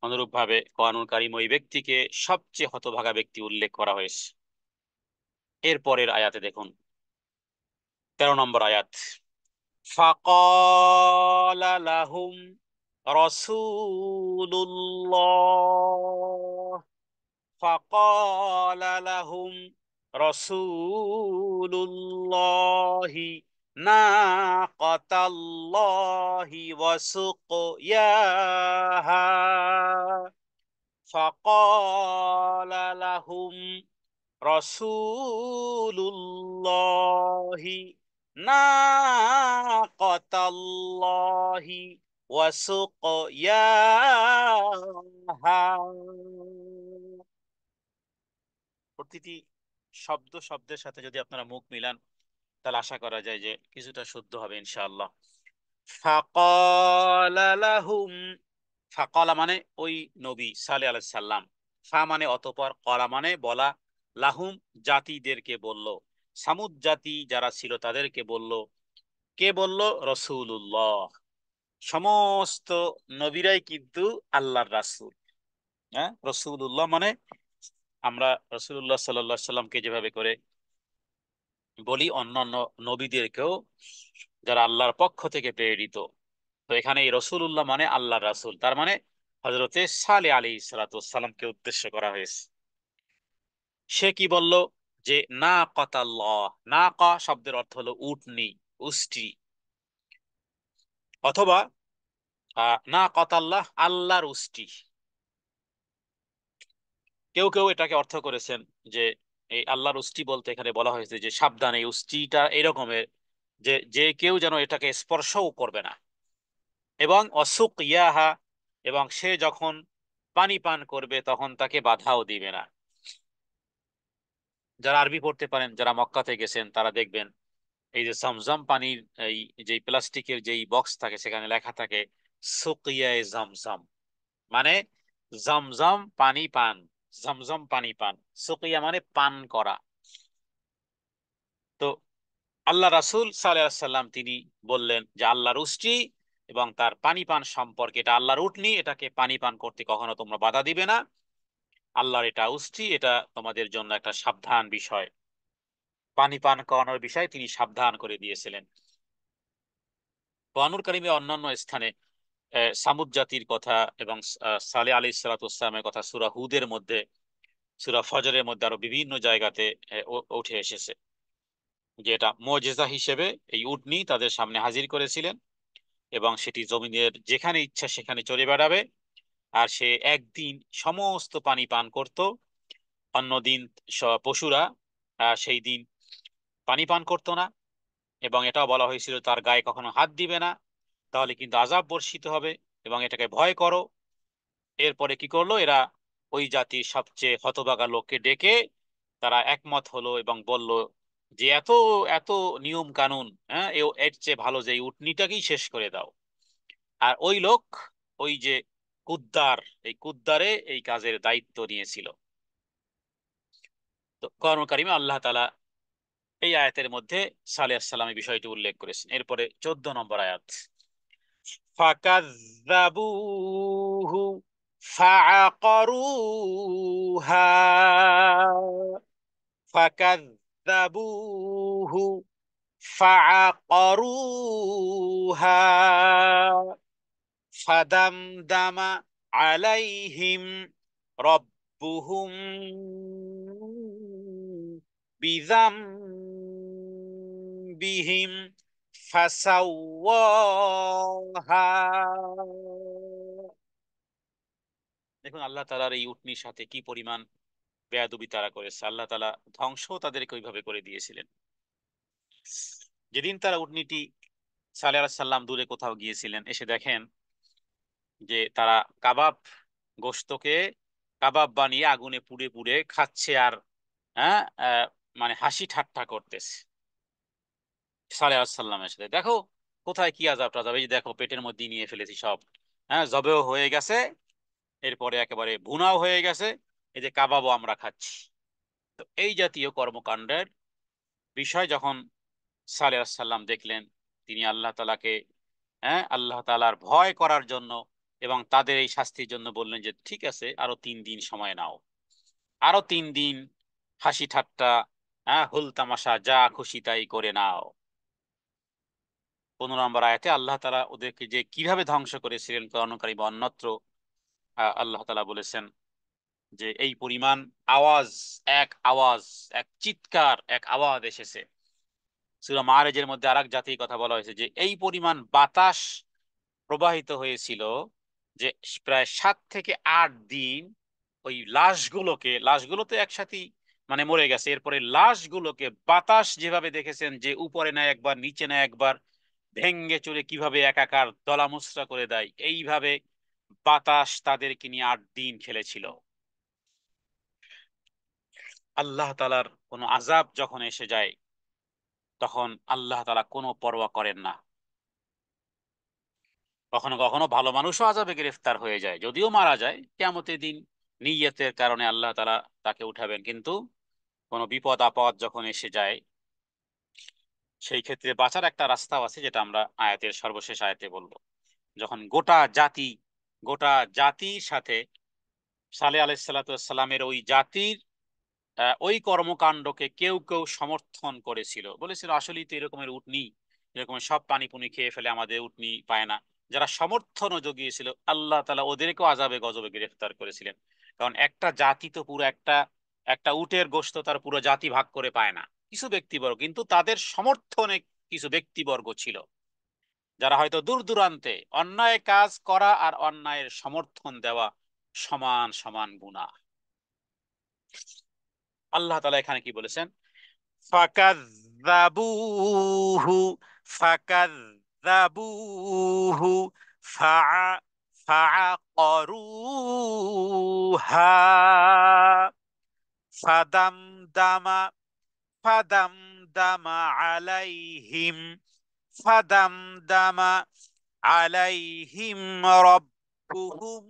অনুরূপভাবে কোরআনুল কারীম ওই ব্যক্তিকে সবচেয়ে হতভাগা ব্যক্তি উল্লেখ করা হয়েছে। এর পরের আয়াতে দেখুন, 13 নম্বর আয়াত। ফাকালা লাহুম রাসূলুল্লাহ, ফাকালা লাহুম রাসূলুল্লাহি নাকাতাল্লাহি ওয়া সুকয়াহা, ফাকালা লাহুম রাসূলুল্লাহি নাকাতাল্লাহি ওয়া সুকয়াহা। প্রতিটি শব্দ শব্দের সাথে যদি আপনারা মুখ মিলান তাহলে আশা করা যায় যে কিছুটা শুদ্ধ হবে ইনশাআল্লাহ। ফাকালা লাহুম, ফাকালা মানে ওই নবী সালেহ আলাইহিস সালাম, ফা মানে অতঃপর, কলা মানে বলা, লাহুম জাতিদেরকে বলল, সামুদ জাতি যারা ছিল তাদেরকে বলল। কে বলল? রসুল্লাহ। সমস্ত নবীরাই কিন্তু আল্লাহর রাসূল। হ্যাঁ, রসুল্লাহ মানে আমরা রসুল্লাহ সাল্লাল্লাহু আলাইহি সাল্লামকে যেভাবে করে বলি, অন্যান্য নবীদেরকেও যারা আল্লাহর পক্ষ থেকে প্রেরিত। তো এখানে এই রসুল্লাহ মানে আল্লাহর রাসূল, তার মানে হযরতে সালেহ আলাইহিস সালাতু ওয়াস সালামকে উদ্দেশ্য করা হয়েছে। সে কি বলল? যে না কতাল্লাহ, না ক শব্দের অর্থ হলো উটনি, উষ্ট্রি, অথবা না কতাল্লাহ আল্লাহর উষ্ট্রি। কেউ কেউ এটাকে অর্থ করেছেন যে এই আল্লাহর উষ্ট্রি বলতে এখানে বলা হয়েছে যে সাবধান, এই উষ্ট্রিটা এরকমের যে যে কেউ যেন এটাকে স্পর্শও করবে না। এবং অসুক ইয়াহা, এবং সে যখন পানি পান করবে তখন তাকে বাধাও দিবে না। যারা আরবি পড়তে পারেন, যারা মক্কাতে গেছেন, তারা দেখবেন এই যে জমজম পানির এই যে প্লাস্টিকের যেই বক্স থাকে সেখানে লেখা থাকে সুকিয়ায়ে জমজম, মানে জমজম পানি পান, জমজম পানি পান। সুকিয়া মানে পান করা। তো আল্লাহ রাসূল সাল্লাল্লাহু আলাইহি সাল্লাম তিনি বললেন যে আল্লাহর উষ্ট্রি এবং তার পানি পান সম্পর্কে, এটা আল্লাহর উটনি, এটাকে পানি পান করতে কখনো তোমরা বাধা দিবে না। আল্লাহর এটা উষ্ট্রি, এটা তোমাদের জন্য একটা সাবধান বিষয়। পানি পান করানোর বিষয়ে তিনি সাবধান করে দিয়েছিলেন। কোরআনুল কারীমে অন্যান্য স্থানে সামুদ জাতির কথা এবং সালেহ আলাইহিস সালাতু ওয়াস সালামের কথা সূরা হুদের মধ্যে, সূরা ফজরের মধ্যে আরো বিভিন্ন জায়গাতে উঠে এসেছে যে এটা মুজিজা হিসেবে এই উটনি তাদের সামনে হাজির করেছিলেন এবং সেটি জমিনের যেখানে ইচ্ছা সেখানে চড়ে বেড়াবে। আর সে একদিন সমস্ত পানি পান করত, অন্যদিন পশুরা সেই দিন পানি পান করতো না। এবং এটাও বলা হয়েছিল তার গায়ে কখনো হাত দিবে না, তাহলে কিন্তু আযাব বর্ষিত হবে, এবং এটাকে ভয় করো। এরপরে কি করলো এরা? ওই জাতির সবচেয়ে হতভাগা লোককে ডেকে তারা একমত হলো এবং বলল যে এত এত নিয়ম কানুন, হ্যাঁ, এর চেয়ে ভালো যে এই উটনিটাকেই শেষ করে দাও। আর ওই লোক, ওই যে কুদ্দার, এই কুদ্দারে এই কাজের দায়িত্ব নিয়েছিল। তো কোরআন কারীমে আল্লাহ তাআলা এই আয়াতের মধ্যে সালেহ আলাইহিস সালাম এই বিষয়টি উল্লেখ করেছেন। এরপরে 14 নম্বর আয়াত। ফাকাযযাবুহু ফাআকারুহা ফাকাযযাবুহু ফাআকারুহা ফাদামদামা আলাইহিম রব্বুহুম বিযামবিহিম ফাসাওয়াহা। দেখুন আল্লাহ তাআলার এই উটনির সাথে কি পরিমাণ বেয়াদবি তারা করেছে, আল্লাহ তাআলা ধ্বংস তাদেরকে ওইভাবে করে দিয়েছিলেন। যেদিন তারা উটনিটি সালেহ আলাইহিস সালাম দূরে কোথাও গিয়েছিলেন, এসে দেখেন যে তারা কাবাব, গোশতকে কাবাব বানিয়ে আগুনে পুড়ে পুড়ে খাচ্ছে, আর হ্যাঁ মানে হাসি ঠাট্টা করতেছে সালেহ আলাইহিস সালামের সাথে। দেখো কোথায় কি আযাব টাযাব, এই যে দেখো পেটের মধ্যে নিয়ে ফেলেছি সব, হ্যাঁ জবেও হয়ে গেছে, এরপরে একেবারে ভুনাও হয়ে গেছে, এই যে কাবাবও আমরা খাচ্ছি। তো এই জাতীয় কর্মকাণ্ডের বিষয় যখন সালেহ আলাইহিস সালাম দেখলেন, তিনি আল্লাহ তাআলাকে, আল্লাহ তাআলার ভয় করার জন্য এবং তাদের এই শাস্তির জন্য বললেন যে ঠিক আছে, আরো 3 দিন সময় নাও, আরো 3 দিন হাসি ঠাট্টা, হুল তামাশা যা খুশি তাই করে নাও। 15 নম্বর আয়াতে আল্লাহ তাআলা ওদেরকে যে কিভাবে ধ্বংস করেছিলেন কোরআনকারী বা অন্যত্র, আল্লাহ তাআলা বলেছেন যে এই পরিমাণ আওয়াজ, আওয়াজ, এক চিৎকার, এক আওয়াজ এসেছে। সূরা মাআরিজের মধ্যে আরেক জাতির কথা বলা হয়েছে যে এই পরিমাণ বাতাস প্রবাহিত হয়েছিল যে প্রায় 7 থেকে 8 দিন ওই লাশগুলো তো একসাথে মানে মরে গেছে, এরপরে লাশগুলোকে বাতাস যেভাবে দেখেছেন যে উপরে না একবার নিচে না একবার ভেঙ্গে চুরে কিভাবে একাকার দলামুচড়া করে দেয়, এইভাবে বাতাস তাদেরকে নিয়ে 8 দিন খেলেছিল। আল্লাহ তাআলার কোনো আযাব যখন এসে যায় তখন আল্লাহ তাআলা কোনো পরোয়া করেন না। কখনো কখনো ভালো মানুষও আযাবে গ্রেফতার হয়ে যায়, যদিও মারা যায়, কিয়ামতের দিন নিয়তের কারণে আল্লাহ তাআলা তাকে উঠাবেন, কিন্তু কোনো বিপদ আপদ যখন এসে যায় সেই ক্ষেত্রে বাঁচার একটা রাস্তাও আছে, যেটা আমরা আয়াতের সর্বশেষ আয়াতে বলবো। যখন গোটা জাতির সাথে সালেহ আলাইহিস সালাতু ওয়াস সালামের ওই জাতির ওই কর্মকাণ্ডকে কেউ কেউ সমর্থন করেছিল, বলেছিল আসলেই তো এরকমের উটনী, এরকমের সব পানি পুনি খেয়ে ফেলে, আমাদের উটনী পায় না। যারা সমর্থনও জুগিয়েছিল আল্লাহ তাআলা ওদেরকেও আযাবে গজবে গ্রেফতার করেছিলেন। কারণ একটা জাতি তো পুরো একটা একটা উটের গোশত তার পুরো জাতি ভাগ করে পায় না, কিছু ব্যক্তিবর্গ, কিন্তু তাদের সমর্থনে কিছু ব্যক্তিবর্গ ছিল যারা হয়তো দূর দূরান্তে, অন্যায় কাজ করা আর অন্যায়ের সমর্থন দেওয়া সমান সমান গুনাহ। আল্লাহ তাআলা এখানে কি বলেছেন? ফাকাযযাবুহু ফাকাযযাবুহু ফাআ ফাআকারুহা ফাদামদামা ফাদামদামা আলাইহিম ফাদামদামা আলাইহিম রব্বুহুম,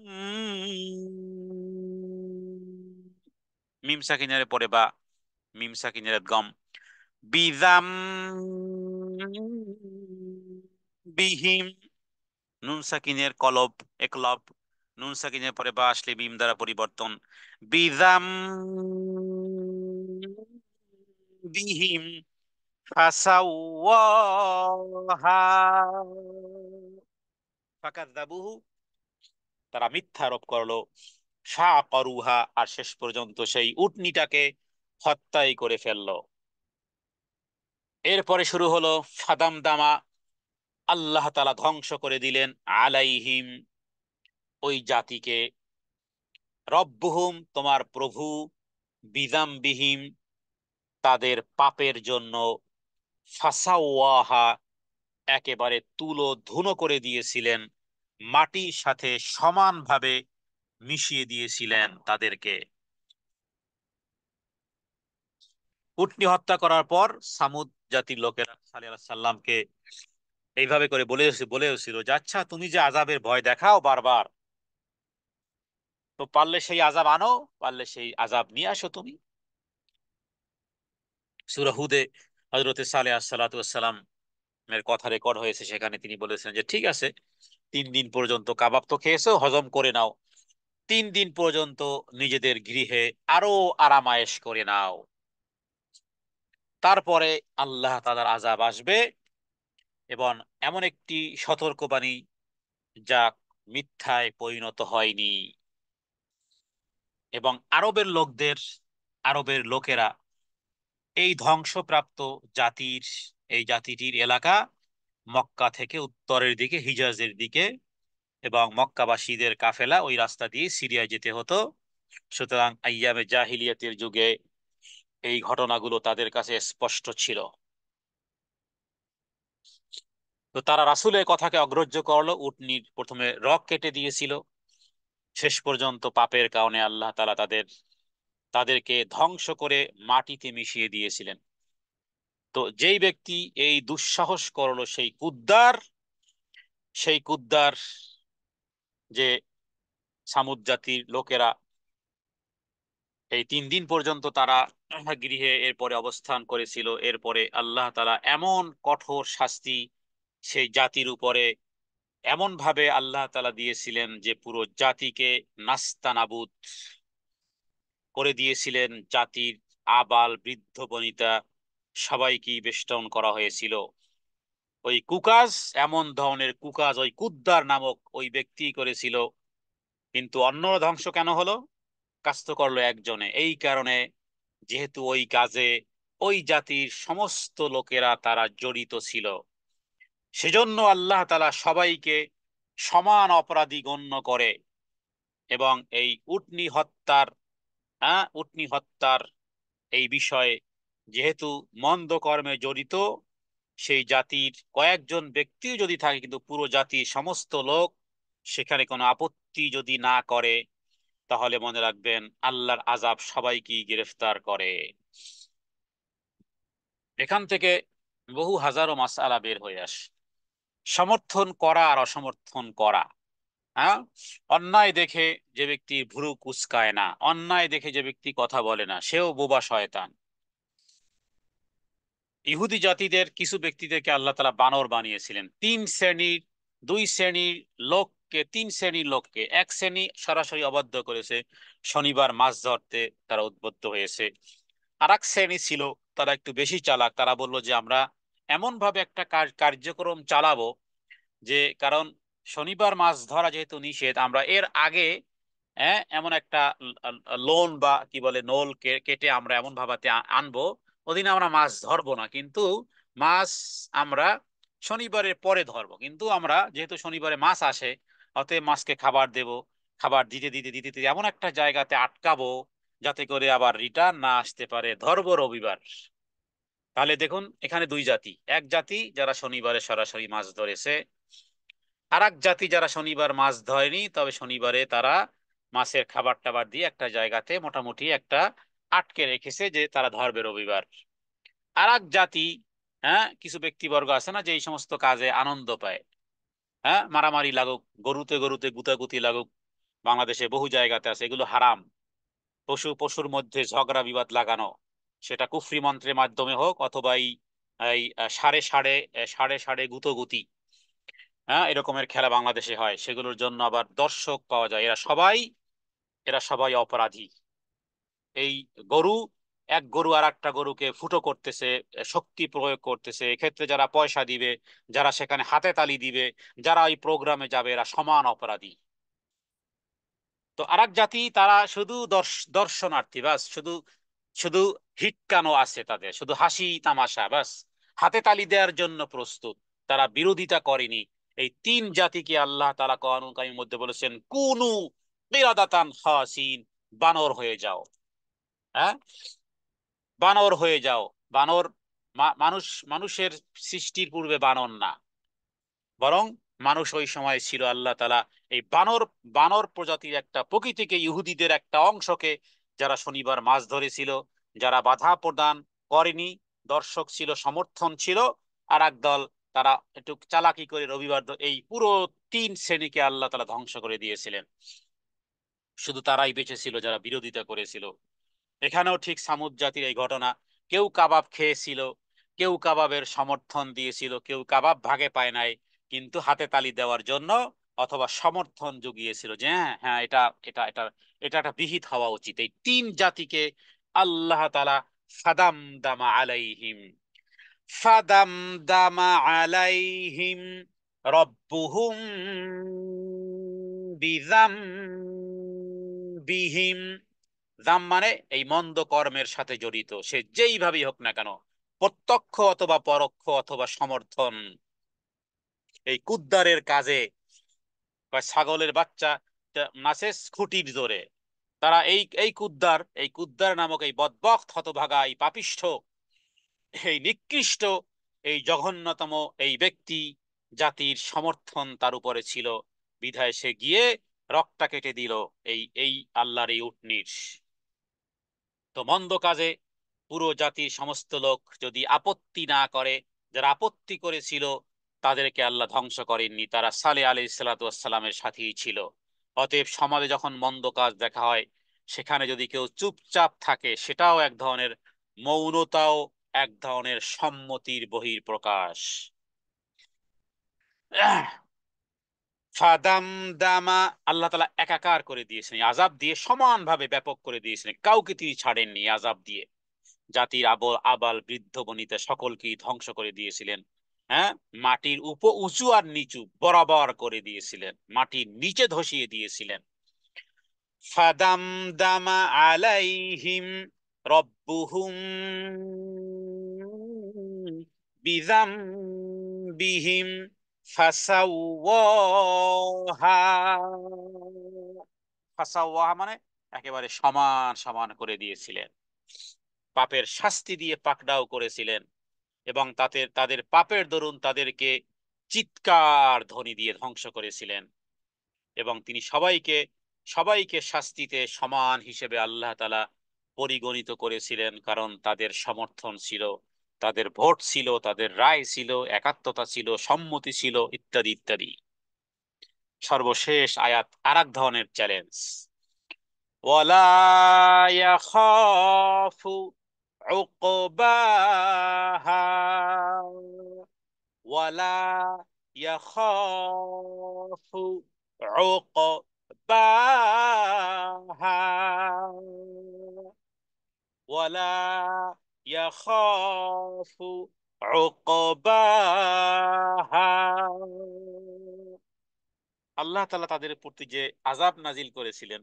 মিম সাকিনের পরে বা মিম সাকিনের গম, বিজাম বিহিম, নুন সাকিনের কলব একলব, নুন সাকিনের পরে বা আসলে মিম দ্বারা পরিবর্তন, বিজাম বিহিম ফাসাওয়াহা ফাকাযযাবুহু, তারা মিথ্যা আরোপ করলো, ফাআকারুহা, আর শেষ পর্যন্ত সেই উটনিটাকে হত্যাই করে ফেললো। এরপরে শুরু হলো ফাদামদামা, আল্লাহ তাআলা ধ্বংস করে দিলেন আলাইহিম ওই জাতিকে, রব্বুহুম তোমার প্রভু, বিজামবিহিম তাদের পাপের জন্য, ফাসাওয়াহা একেবারে তুলো ধুনো করে দিয়েছিলেন, মাটির সাথে সমানভাবে মিশিয়ে দিয়েছিলেন তাদেরকে। উটনি হত্যা করার পর সামুদ জাতির লোকেরা সালেহ আলাইহিস সাল্লামকে এইভাবে করে বলেছিল যে আচ্ছা তুমি যে আযাবের ভয় দেখাও বারবার, তো পারলে সেই আযাব আনো, পারলে সেই আযাব নিয়ে আসো তুমি। সূরা হুদে হযরত সালেহ আলাইহিস সালাতু ওয়াস সালাম এর কথা রেকর্ড হয়েছে, সেখানে তিনি বলেছেন যে ঠিক আছে, 3 দিন পর্যন্ত কাবাব তো খেয়েছো, হজম করে নাও, 3 দিন পর্যন্ত নিজেদের গৃহে আরো আরামায়েশ করে নাও, তারপরে আল্লাহ তাআলার আযাব আসবে, এবং এমন একটি সতর্কবাণী যা মিথ্যায় পরিণত হয়নি। এবং আরবের লোকেরা এই ধ্বংসপ্রাপ্ত জাতির এই জাতিটির এলাকা মক্কা থেকে উত্তরের দিকে হিজাজের দিকে, এবং মক্কাবাসীদের কাফেলা ওই রাস্তা দিয়ে সিরিয়ায় যেতে হতো। সুতরাং আইয়ামে জাহিলিয়াতের যুগে এই ঘটনাগুলো তাদের কাছে স্পষ্ট ছিল। তো তারা রাসূলের কথাকে অগ্রাহ্য করলো, উটনীর প্রথমে রক কেটে দিয়েছিল, শেষ পর্যন্ত পাপের কারণে আল্লাহ তাআলা তাদেরকে ধ্বংস করে মাটিতে মিশিয়ে দিয়েছিলেন। তো যেই ব্যক্তি এই দুঃসাহস করলো, সেই কুদ্দার যে সামুদ জাতির লোকেরা, এই 3 দিন পর্যন্ত তারা গৃহে এরপরে অবস্থান করেছিল। এরপরে আল্লাহ তাআলা এমন কঠোর শাস্তি সেই জাতির উপরে এমন ভাবে আল্লাহ তাআলা দিয়েছিলেন যে পুরো জাতিকে নাস্তানাবুদ করে দিয়েছিলেন। জাতির আবাল বৃদ্ধ বনিতা সবাইকে বেষ্টন করা হয়েছিল। ওই কুকাজ, এমন ধরনের কুকাজ ওই কুদ্দার নামক ওই ব্যক্তি করেছিল। কিন্তু অন্যরা ধ্বংস কেন হলো? কাজ তো করলো একজনে। এই কারণে, যেহেতু ওই কাজে ওই জাতির সমস্ত লোকেরা তারা জড়িত ছিল, সেজন্য আল্লাহ তাআলা সবাইকে সমান অপরাধী গণ্য করে। এবং এই উটনী হত্যার এই বিষয়ে, যেহেতু মন্দ কর্মে জড়িত সেই জাতির কয়েকজন ব্যক্তিও যদি থাকে, কিন্তু পুরো জাতির সমস্ত লোক সেখানে কোনো আপত্তি যদি না করে, তাহলে মনে রাখবেন আল্লাহর আযাব সবাইকেই গ্রেফতার করে। এখান থেকে বহু হাজারো মাসআলা বের হয়ে আসে। সমর্থন করা আর অসমর্থন করা। হ্যাঁ, অন্যায় দেখে যে ব্যক্তি ভ্রু কুঁচকায় না, অন্যায় দেখে যে ব্যক্তি কথা বলে না, সেও বোবা শয়তান। ইহুদি জাতিদের কিছু ব্যক্তিদেরকে আল্লাহ তাআলা বানর বানিয়েছিলেন। 3 শ্রেণীর লোককে এক শ্রেণী সরাসরি অবাধ্য করেছে, শনিবার মাছ ধরতে তারা উদ্বুদ্ধ হয়েছে। আর এক শ্রেণী ছিল, তারা একটু বেশি চালাক, তারা বলল যে আমরা এমন ভাবে একটা কার্যক্রম চালাবো, যে কারণ শনিবার মাছ ধরা যেহেতু নিষেধ, আমরা এর আগে এমন একটা লোন বা কি বলে নোল কেটে আমরা এমন ভাবাতে আনবো, ওদিন আমরা মাছ ধরবো না, কিন্তু মাছ আমরা শনিবারের পরে ধরবো। কিন্তু আমরা যেহেতু শনিবারে মাছ আসে, অতএব মাছকে খাবার দেব, খাবার দিতে দিতে দিতে দিতে এমন একটা জায়গাতে আটকাবো যাতে করে আবার রিটার্ন না আসতে পারে, ধরবো রবিবার। তাহলে দেখুন, এখানে দুই জাতি, এক জাতি যারা শনিবারে সরাসরি মাছ ধরেছে, আর এক জাতি যারা শনিবার মাছ ধরেনি, তবে শনিবারে তারা মাছের খাবার টাবার দিয়ে একটা জায়গাতে মোটামুটি একটা আটকে রেখেছে যে তারা ধরবে রবিবার। আর এক জাতি, কিছু ব্যক্তিবর্গ আছে না যে এই সমস্ত কাজে আনন্দ পায়। মারামারি লাগুক, গরুতে গরুতে গুতাগুতি লাগুক, বাংলাদেশে বহু জায়গাতে আছে, এগুলো হারাম। পশু পশুর মধ্যে ঝগড়া বিবাদ লাগানো, সেটা কুফরি মন্ত্রের মাধ্যমে হোক, অথবা এই এই সাড়ে সাড়ে সাড়ে সাড়ে গুতোগুতি, এরকমের খেলা বাংলাদেশে হয়, সেগুলোর জন্য আবার দর্শক পাওয়া যায়। এরা সবাই অপরাধী। এই গরু, এক গরু আর একটা গরুকে ফুটো করতেছে, শক্তি প্রয়োগ করতেছে, এক্ষেত্রে যারা পয়সা দিবে, যারা সেখানে হাতে তালি দিবে, যারা এই প্রোগ্রামে যাবে, এরা সমান অপরাধী। তো আরেক জাতি, তারা শুধু দর্শনার্থী, বাস শুধু শুধু হিটকানো আছে তাদের, শুধু হাসি তামাশা, বাস হাতে তালি দেওয়ার জন্য প্রস্তুত, তারা বিরোধিতা করেনি। এই 3 জাতিকে আল্লাহ তাআলা কোরআনুল কারীমের মধ্যে বলেছেন কুনু কিরাদাতান খাসিন, বানর হয়ে যাও। হ্যাঁ, বানর হয়ে যাও। বানর, মানুষের সৃষ্টির পূর্বে বানর না, বরং মানুষ ওই সময় ছিল আল্লাহ তাআলা এই বানর বানর প্রজাতির একটা প্রকৃতিকে, ইহুদিদের একটা অংশকে, যারা শনিবার মাছ ধরেছিল, যারা বাধা প্রদান করেনি, দর্শক ছিল, সমর্থন ছিল। আর একদল, তারা একটু চালাকি করে রবিবার এই পুরো 3 শ্রেণীকে আল্লাহ তাআলা ধ্বংস করে দিয়েছিলেন। শুধু তারাই বেঁচে ছিল যারা বিরোধিতা করেছিল। এখানেও ঠিক সামুদ জাতির এই ঘটনা, কেউ কাবাব খেয়েছিল, কেউ কাবাবের সমর্থন দিয়েছিল, কেউ কাবাব ভাগে পায় নাই, কিন্তু হাতে তালি দেওয়ার জন্য অথবা সমর্থন জুগিয়েছিল যে হ্যাঁ হ্যাঁ এটা এটা এটা এটা একটা বিহিত হওয়া উচিত। এই তিন জাতিকে আল্লাহ তাআলা ফাদাম দামা আলাইহিম, ফাদাম দামা আলাইহিম রব্বুহুম বিযাম বিহিম। দাম মানে এই মন্দ কর্মের সাথে জড়িত, সে যেইভাবেই হোক না কেন, প্রত্যক্ষ অথবা পরোক্ষ অথবা সমর্থন। এই কুদ্দারের কাজে বা ছাগলের বাচ্চা নাচে খুঁটির জোরে, তারা এই কুদ্দার নামক এই বদবক্ত হতভাগা এই পাপিষ্ঠ এই নিকৃষ্ট এই জঘন্যতম এই ব্যক্তি জাতির সমর্থন তার উপরে ছিল, বিধায় সে গিয়ে রক্তটা কেটে দিল এই এই আল্লাহর এই উটনীর। তো মন্দ কাজে পুরো জাতির সমস্ত লোক যদি আপত্তি না করে, যারা আপত্তি করেছিল তাদেরকে আল্লাহ ধ্বংস করেননি, তারা সালেহ আলাইহিস সালাতু ওয়াস সালামের সাথেই ছিল। অতএব সমাজে যখন মন্দ কাজ দেখা হয়, সেখানে যদি কেউ চুপচাপ থাকে, সেটাও এক ধরনের মৌনতাও এক ধরনের সম্মতির বহির প্রকাশ। ফাদাম দামা, আল্লাহ তাআলা একাকার করে দিয়েছেন, এই আযাব দিয়ে সমানভাবে ব্যাপক করে দিয়েছেন, কাউকে তিনি ছাড়েননি আযাব দিয়ে। জাতির আবাল বৃদ্ধ বনিতা সকলকেই ধ্বংস করে দিয়েছিলেন। হ্যাঁ, মাটির উঁচু আর নিচু বরাবর করে দিয়েছিলেন, মাটির নিচে ধসিয়ে দিয়েছিলেন। ফাদাম দামা আলাইহিম রব্বুহুম বিযাম বিহিম ফাসাওয়াহা। ফাসাওয়াহা মানে একেবারে সমান সমান করে দিয়েছিলেন, পাপের শাস্তি দিয়ে পাকড়াও করেছিলেন, এবং তাদের তাদের পাপের দরুন তাদেরকে চিৎকার ধ্বনি দিয়ে ধ্বংস করেছিলেন। এবং তিনি সবাইকে সবাইকে শাস্তিতে সমান হিসেবে আল্লাহ তাআলা পরিগণিত করেছিলেন, কারণ তাদের সমর্থন ছিল, তাদের ভোট ছিল, তাদের রায় ছিল, একাত্মতা ছিল, সম্মতি ছিল, ইত্যাদি ইত্যাদি। সর্বশেষ আয়াত আর এক ধরনের চ্যালেঞ্জ। ওয়ালা ইয়াখাফু উকবাহা, ওয়ালা ইয়াখাফু উকবাহা, ওয়ালা ইয়াখাফু উকবাহা। আল্লাহ তাআলা তাদের প্রতি যে আযাব নাজিল করেছিলেন,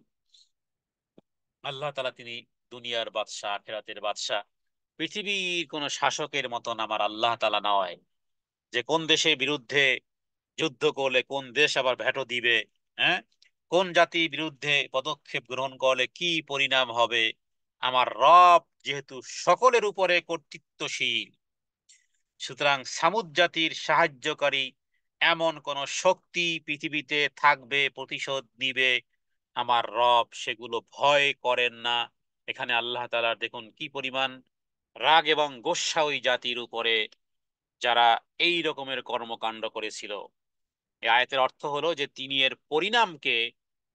আল্লাহ তাআলা তিনি দুনিয়ার বাদশা, আখিরাতের বাদশা, পৃথিবীর কোন শাসকের মতন আমার আল্লাহ তাআলা নয়, যে কোন দেশের বিরুদ্ধে যুদ্ধ করলে কোন দেশ আবার ভেটো দিবে, হ্যাঁ, কোন জাতির বিরুদ্ধে পদক্ষেপ গ্রহণ করলে কি পরিণাম হবে। আমার রব যেহেতু সকলের উপরে কর্তৃত্বশীল, সুতরাং সামুদ জাতির সাহায্যকারী এমন কোন শক্তি পৃথিবীতে থাকবে, প্রতিশোধ নিবে, আমার রব সেগুলো ভয় করেন না। এখানে আল্লাহ তাআলার দেখুন কি পরিমাণ রাগ এবং গোস্বা ওই জাতির উপরে, যারা এই রকমের কর্মকাণ্ড করেছিল। এই আয়াতের অর্থ হলো যে তিনি এর পরিণামকে,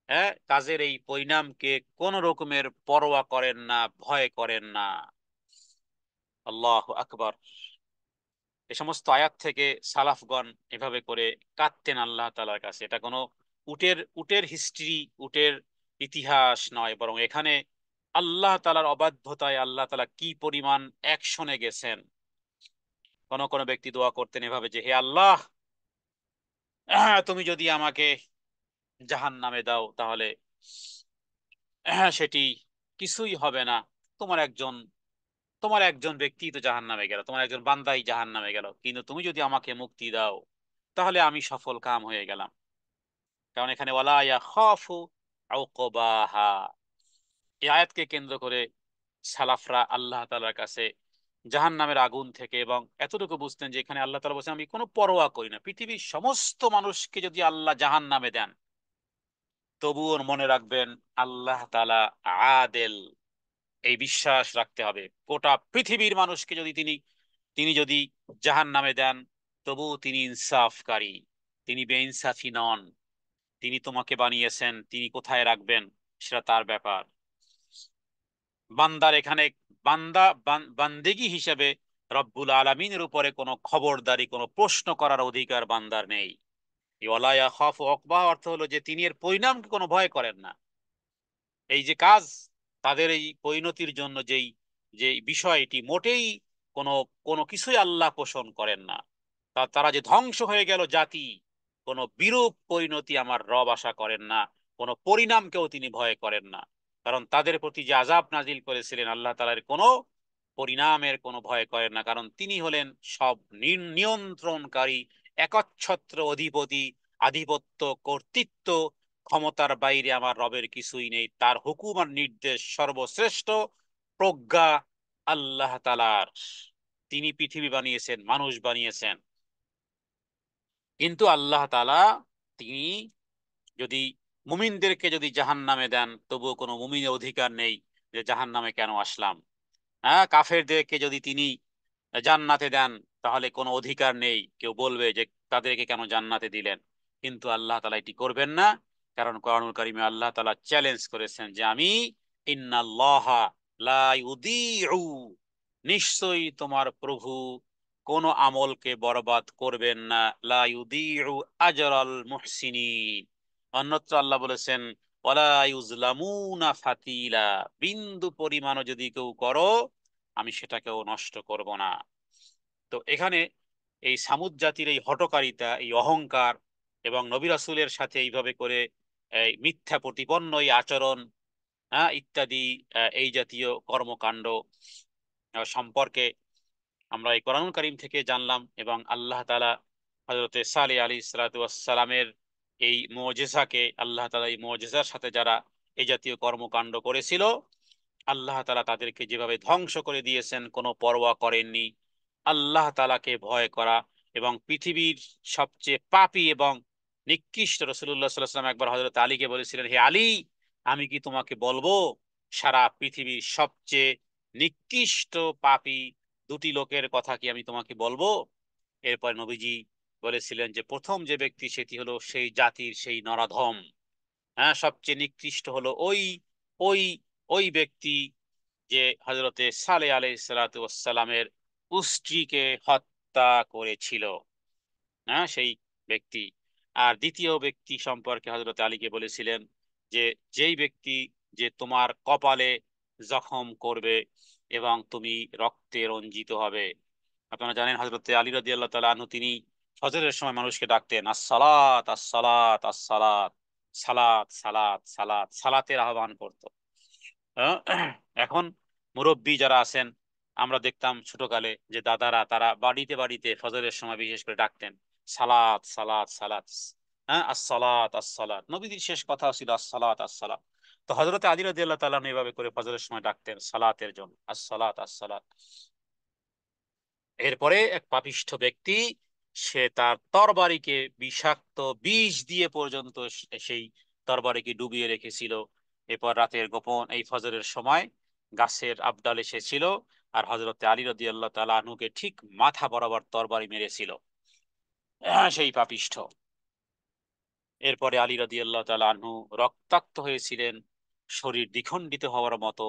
হ্যাঁ, কাজের এই পরিণামকে কোন রকমের পরোয়া করেন না, ভয় করেন না। আল্লাহু আকবার। এ সমস্ত আয়াত থেকে সালাফগণ এভাবে করে কাঁদতেন আল্লাহ তাআলার কাছে। এটা কোনো উটের উটের হিস্ট্রি, উটের ইতিহাস নয়, বরং এখানে আল্লাহ তাআলার অবাধ্যতায় আল্লাহ তাআলা কি পরিমাণ অ্যাকশনে গেছেন। কোন কোন ব্যক্তি দোয়া করতেন এভাবে যে হে আল্লাহ, তুমি যদি আমাকে জাহান্নামে দাও তাহলে সেটি কিছুই হবে না। তোমার একজন তোমার একজন ব্যক্তি তো জাহান্নামে গেল, তোমার একজন বান্দাই জাহান্নামে গেল, কিন্তু তুমি যদি আমাকে মুক্তি দাও তাহলে আমি সফল কাম হয়ে গেলাম। কারণ এখানে ওয়ালা ইয়াখাফু উকবাহা, এই আয়াতকে কেন্দ্র করে সালাফরা আল্লাহ তাআলার কাছে জাহান্নামের আগুন থেকে, এবং এতটুকু বুঝতেন যে এখানে আল্লাহ তাআলা বলছেন আমি কোনো পরোয়া করি না, পৃথিবীর সমস্ত মানুষকে যদি আল্লাহ জাহান্নামে দেন তবুও মনে রাখবেন আল্লাহ তাআলা আদেল, এই বিশ্বাস রাখতে হবে। গোটা পৃথিবীর মানুষকে যদি তিনি তিনি যদি জাহান্নামে দেন তবুও তিনি ইনসাফকারী, তিনি বেইনসাফি নন। তিনি তোমাকে বানিয়েছেন, তিনি কোথায় রাখবেন সেটা তার ব্যাপার। বান্দার এখানে বান্দেগী হিসেবে রব্বুল আলামিনের উপরে কোনো খবরদারি, কোনো প্রশ্ন করার অধিকার বান্দার নেই। এই ওয়ালা ইয়াখাফু উকবাহ অর্থ হলো যে তিনি এর পরিণামকে কোনো ভয় করেন না। এই যে কাজ, তাদের এই পরিণতির জন্য যেই যে বিষয়টি মোটেই কোনো কোনো কিছুই আল্লাহ পোষণ করেন না। তারা যে ধ্বংস হয়ে গেল জাতি, কোনো বিরূপ পরিণতি আমার রব আশা করেন না, কোনো পরিণামকেও তিনি ভয় করেন না। কারণ তাদের প্রতি যে আযাব নাজিল করেছিলেন, আল্লাহ তাআলার কোনো পরিণামের কোনো ভয় করেন না, কারণ তিনি হলেন সব নিয়ন্ত্রণকারী, একচ্ছত্র অধিপতি। আধিপত্য, কর্তৃত্ব, ক্ষমতার বাইরে আমার রবের কিছুই নেই। তার হুকুম আর নির্দেশ সর্বশ্রেষ্ঠ। প্রজ্ঞা আল্লাহ তাআলার। তিনি পৃথিবী বানিয়েছেন, মানুষ বানিয়েছেন, কিন্তু আল্লাহ তাআলা তিনি যদি মুমিনদেরকে যদি জাহান্নামে দেন, তবুও কোনো মুমিনের অধিকার নেই যে জাহান্নামে কেন আসলাম। হ্যাঁ, কাফেরদেরকে যদি তিনি জান্নাতে দেন, তাহলে কোনো অধিকার নেই কেউ বলবে যে তাদেরকে কেন জান্নাতে দিলেন। কিন্তু আল্লাহ তাআলা এটি করবেন না, কারণ কোরআনুল কারীমে আল্লাহ তাআলা চ্যালেঞ্জ করেছেন যে আমি ইন্নাল্লাহা লা ইউদিউ, নিশ্চয়ই তোমার প্রভু কোন আমলকে বরবাদ করবেন না। লা ইউদিউ আজরাল মুহসিনিন। অন্যত্র আল্লাহ বলেছেন ওয়ালা ইউজলামুনা ফাতিলা, বিন্দু পরিমাণও যদি কেউ করো আমি সেটাকেও নষ্ট করব না। তো এখানে এই সামুদ জাতির এই হঠকারিতা, এই অহংকার, এবং নবী রাসূলের সাথে এইভাবে করে এই মিথ্যা প্রতিপন্ন এই আচরণ, হ্যাঁ, ইত্যাদি এই জাতীয় কর্মকাণ্ড সম্পর্কে আমরা এই কোরআনুল কারীম থেকে জানলাম। এবং আল্লাহ তাআলা হযরতে সালেহ আলাইহিস সালাতু ওয়াস সালামের এই মুজিজাকে, আল্লাহ তাআলা এই মুজিজার সাথে যারা এই জাতীয় কর্মকাণ্ড করেছিল, আল্লাহ তাআলা তাদেরকে যেভাবে ধ্বংস করে দিয়েছেন কোনো পরোয়া করেননি। আল্লাহ তাআলাকে ভয় করা এবং পৃথিবীর সবচেয়ে পাপী এবং নিকৃষ্ট, রাসূলুল্লাহ সাল্লাল্লাহু আলাইহি ওয়াসাল্লাম একবার হযরত আলীকে বলেছিলেন, হে আলী, আমি কি তোমাকে বলবো সারা পৃথিবীর সবচেয়ে নিকৃষ্ট পাপী দুটি লোকের কথা কি আমি তোমাকে বলবো? এরপর নবীজি বলেছিলেন যে প্রথম যে ব্যক্তি সেটি হলো সেই জাতির সেই নরাধম। হ্যাঁ, সবচেয়ে নিকৃষ্ট হলো ওই ওই ওই ব্যক্তি যে হযরতে সালেহ আলাইহিস সালাতু ওয়াস সালামের স্ত্রীকে হত্যা করেছিল। হ্যাঁ, সেই ব্যক্তি। আর দ্বিতীয় ব্যক্তি সম্পর্কে হযরত আলীকে বলেছিলেন যে যেই ব্যক্তি যে তোমার কপালে জখম করবে এবং তুমি রক্তে রঞ্জিত হবে। আপনারা জানেন হযরত আলী রাদিয়াল্লাহু তাআলা আনহু তিনি ফজরের সময় মানুষকে ডাকতেন, আসসালাত আসসালাত আসসালাত, সালাত সালাত সালাত, সালাতের আহ্বান করত। আহ, এখন মুরব্বী যারা আছেন, আমরা দেখতাম ছোটকালে যে দাদারা তারা বাড়িতে বাড়িতে ফজরের সময় বিশেষ করে ডাকতেন, সালাত সালাত সালাত, হ্যাঁ, আসসালাত আসসালাত। নবীজির শেষ কথা ছিল আসসালাত আসসালাত। তো হযরত আলী রাদিয়াল্লাহু তাআলা আনহু এভাবে করে ফজরের সময় ডাকতেন সালাতের জন্য, আসসালাত আসসালাত। এরপরে এক পাপিষ্ঠ ব্যক্তি, সে তার তরবারিকে বিষাক্ত বিষ দিয়ে পর্যন্ত সেই তরবারিকে ডুবিয়ে রেখেছিল। এরপর রাতের গোপন এই ফজরের সময় গাছের আবডালে সে ছিল, আর হযরতে আলী রাদিয়াল্লাহু তাআলা আনহুকে ঠিক মাথা বরাবর তরবারি মেরেছিল সেই পাপিষ্ঠ। এরপরে আলী রাদিয়াল্লাহু তাআলা আনহু রক্তাক্ত হয়েছিলেন, শরীর দ্বিখণ্ডিত হওয়ার মতো।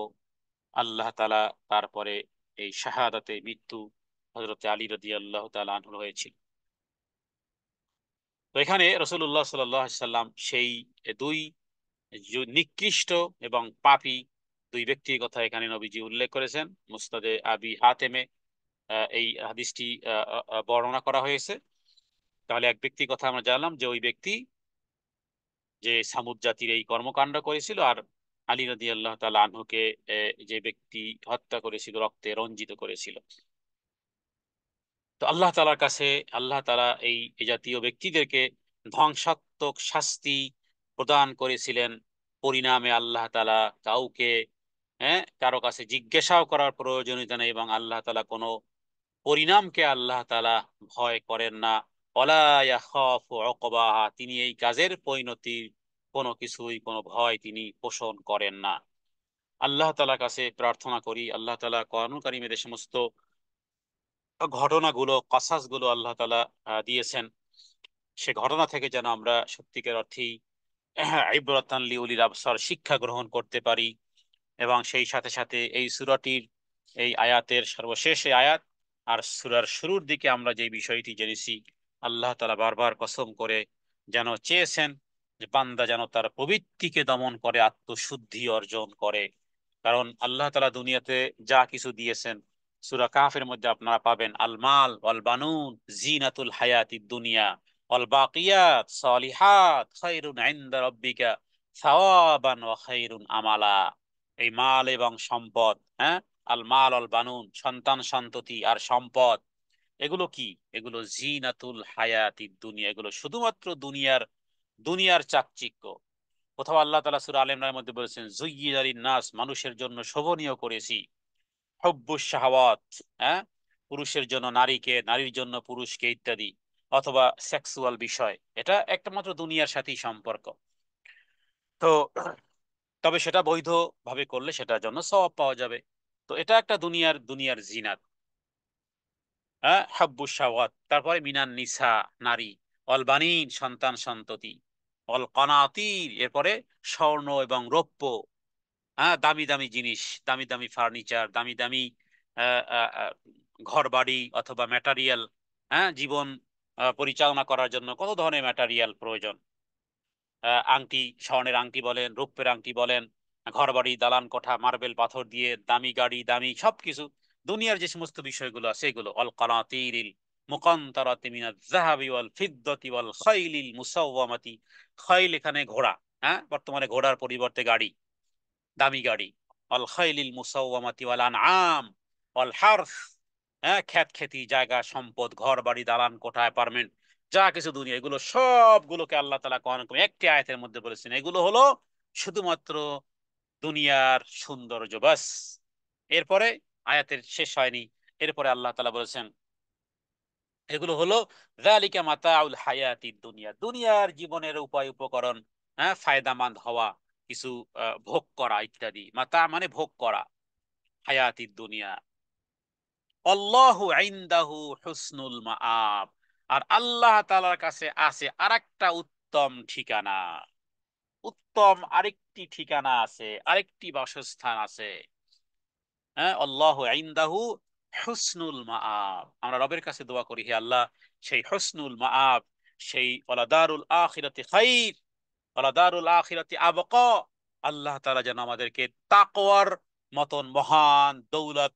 আল্লাহ তাআলা তারপরে এই শাহাদাতে মৃত্যু হযরতে আলী রাদিয়াল্লাহু তাআলা আনহুর হয়েছিল। তো এখানে রাসূলুল্লাহ সাল্লাল্লাহু আলাইহি সাল্লাম সেই দুই নিকৃষ্ট এবং পাপী দুই ব্যক্তির কথা এখানে নবীজি উল্লেখ করেছেন। মুসনাদে আবি হাতেমে এই হাদিসটি বর্ণনা করা হয়েছে। তাহলে এক ব্যক্তির কথা আমরা জানলাম যে ওই ব্যক্তি যে সামুদ জাতির এই কর্মকাণ্ড করেছিল, আর আলী রাদিয়াল্লাহু তাআলা আনহুকে যে ব্যক্তি হত্যা করেছিল, রক্তে রঞ্জিত করেছিল। তো আল্লাহ তাআলার কাছে আল্লাহ তাআলা এই এই জাতীয় ব্যক্তিদেরকে ধ্বংসাত্মক শাস্তি প্রদান করেছিলেন। পরিণামে আল্লাহ তাআলা কাউকে, হ্যাঁ, কারো কাছে জিজ্ঞাসাও করার প্রয়োজনীয়তা নেই, এবং আল্লাহ তাআলা কোনো পরিণামকে আল্লাহ তাআলা ভয় করেন না। ওয়ালা ইয়াখাফু উকবাহা, তিনি এই কাজের পরিণতির কোনো কিছুই, কোনো ভয় তিনি পোষণ করেন না। আল্লাহ তাআলার কাছে প্রার্থনা করি, আল্লাহ তাআলা কোরআনুল কারীমে যে সমস্ত ঘটনাগুলো, কাসাসগুলো আল্লাহ তাআলা দিয়েছেন, সে ঘটনা থেকে যেন আমরা সত্যিকার অর্থেই ইবরাতান লিউলিল আবসার শিক্ষা গ্রহণ করতে পারি। এবং সেই সাথে সাথে এই সূরাটির এই আয়াতের সর্বশেষ এই আয়াত আর সূরার শুরুর দিকে আমরা যে বিষয়টি জেনেছি, আল্লাহ তাআলা বারবার কসম করে যেন চেয়েছেন যে বান্দা যেন তার প্রবৃত্তিকে দমন করে আত্মশুদ্ধি অর্জন করে। কারণ আল্লাহ তাআলা দুনিয়াতে যা কিছু দিয়েছেন, সূরা কাফের মধ্যে আপনারা পাবেন আল মাল ওয়াল বানুন জিনাতুল হায়াতিদ দুনিয়া ওয়াল বাকিয়াত সলিহাত খায়রুন ইনদা রাব্বিকা সাওয়াবান ওয়া খায়রুন আমালা। এই মাল এবং সম্পদ, হ্যাঁ, আল মাল আল বানুন সন্তান সন্ততি আর সম্পদ, এগুলো কি? এগুলো জিনাতুল হায়াতিদ দুনিয়া, এগুলো শুধুমাত্র দুনিয়ার দুনিয়ার চাকচিক্য। কোথাও আল্লাহ তাআলা সূরা আল ইমরানের মধ্যে বলেছেন যুয়্যিনা লিন-নাস, মানুষের জন্য শোভনীয় করেছি হুব্বুশ শাহাওয়াত, হ্যাঁ, পুরুষের জন্য নারীকে, নারীর জন্য পুরুষকে ইত্যাদি, অথবা সেক্সুয়াল বিষয়, এটা একটা মাত্র দুনিয়ার সাথেই সম্পর্ক। তো তবে সেটা বৈধ ভাবে করলে সেটার জন্য সওয়াব পাওয়া যাবে। তো এটা একটা দুনিয়ার দুনিয়ার জিনাত, হ্যাঁ, হাব্বু শাওয়াত। তারপরে মিনান নিসা, নারী, অল বানিন সন্তান সন্ততি, অল কনাতির, এরপরে স্বর্ণ এবং রৌপ্য, হ্যাঁ, দামি দামি জিনিস, দামি দামি ফার্নিচার, দামি দামি ঘর বাড়ি অথবা ম্যাটারিয়াল, হ্যাঁ, জীবন পরিচালনা করার জন্য কত ধরনের ম্যাটারিয়াল প্রয়োজন। আংটি, স্বর্ণের আংটি বলেন, রৌপ্যের আংটি বলেন, ঘর বাড়ি, দালান কোঠা, মার্বেল পাথর দিয়ে, দামি গাড়ি, দামি সবকিছু, দুনিয়ার যে সমস্ত বিষয়গুলো আছে এগুলো। অল কানাতিরিল মুকান্তারাতি মিনাজ যাহাবি ওয়াল ফিদ্দাতি ওয়াল খাইলিল মুসাওয়ামাতি। খাইল এখানে ঘোড়া, হ্যাঁ, বর্তমানে ঘোড়ার পরিবর্তে গাড়ি, দামি গাড়ি। অল খাইলিল মুসাওয়ামাতি ওয়াল আনআম ওয়াল হারস, হ্যাঁ, খ্যাত খ্যাতি, জায়গা সম্পদ, ঘর বাড়ি, দালান কোঠা, অ্যাপার্টমেন্ট, যা কিছু দুনিয়া, এগুলো সবগুলোকে আল্লাহ তাআলা কোরআন একটি আয়াতের মধ্যে বলেছেন এগুলো হলো শুধুমাত্র দুনিয়ার সৌন্দর্য বাস। এরপরে আয়াতের শেষ হয়নি, এরপরে আল্লাহ তাআলা বলেছেন এগুলো হলো যালিকা মাতাউল হায়াতিদ দুনিয়া, দুনিয়ার জীবনের উপায় উপকরণ, হ্যাঁ, ফায়দামন্দ হওয়া, কিছু ভোগ করা ইত্যাদি। মাতা মানে ভোগ করা, হায়াতিদ দুনিয়া। আল্লাহু ইনদাহু হুসনুল মাআব, আর আল্লাহ তাআলার কাছে আছে আরেকটা উত্তম ঠিকানা, উত্তম আরেকটি ঠিকানা আছে, আরেকটি বাসস্থান আছে। হ্যাঁ, আল্লাহু ইনদাহু হুসনুল মাআব, আমরা রবের কাছে দোয়া করি, হে আল্লাহ, সেই হুসনুল মাআব, সেই ওয়ালাদারুল আখিরাতি খাইর ওয়ালাদারুল আখিরাতি আবকা, আল্লাহ তাআলা যেন আমাদেরকে তাকওয়ার মতন মহান দৌলত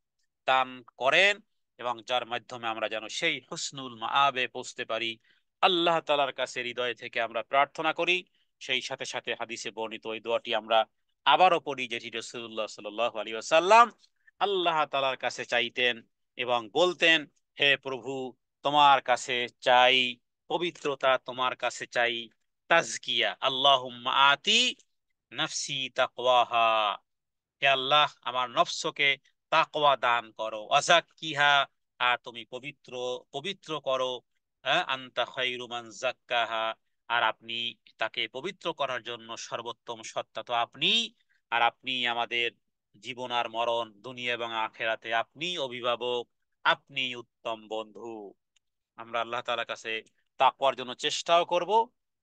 দান করেন, এবং যার মাধ্যমে আমরা যেন সেই হুসনুল মাআবে পৌঁছতে পারি। আল্লাহ তাআলার কাছে হৃদয় থেকে আমরা প্রার্থনা করি। সেই সাথে সাথে হাদিসে বর্ণিত ওই দোয়াটি আমরা আবারও পড়ি, যেটি রাসূলুল্লাহ সাল্লাল্লাহু আলাইহি ওয়াসাল্লাম আল্লাহ তাআলার কাছে চাইতেন এবং বলতেন, হে প্রভু, তোমার কাছে চাই পবিত্রতা, তোমার কাছে চাই তাজকিয়া, আল্লাহুম্মা আতি নাফসি তাকওয়াহা, হে আল্লাহ, আমার নফসকে তাকওয়া দান করো, ওয়াজাক্কিহা, আর তুমি পবিত্র পবিত্র করো, হ্যাঁ, আনতা খায়রু মান যাক্কাহা, আর আপনি তাকে পবিত্র করার জন্য সর্বোত্তম সত্তা তো আপনি, আর আপনি আমাদের জীবন আর মরণ, দুনিয়া এবং আখেরাতে আপনি অভিভাবক, আপনি উত্তম বন্ধু। আমরা আল্লাহ তাআলার কাছে তাকওয়ার জন্য চেষ্টাও করব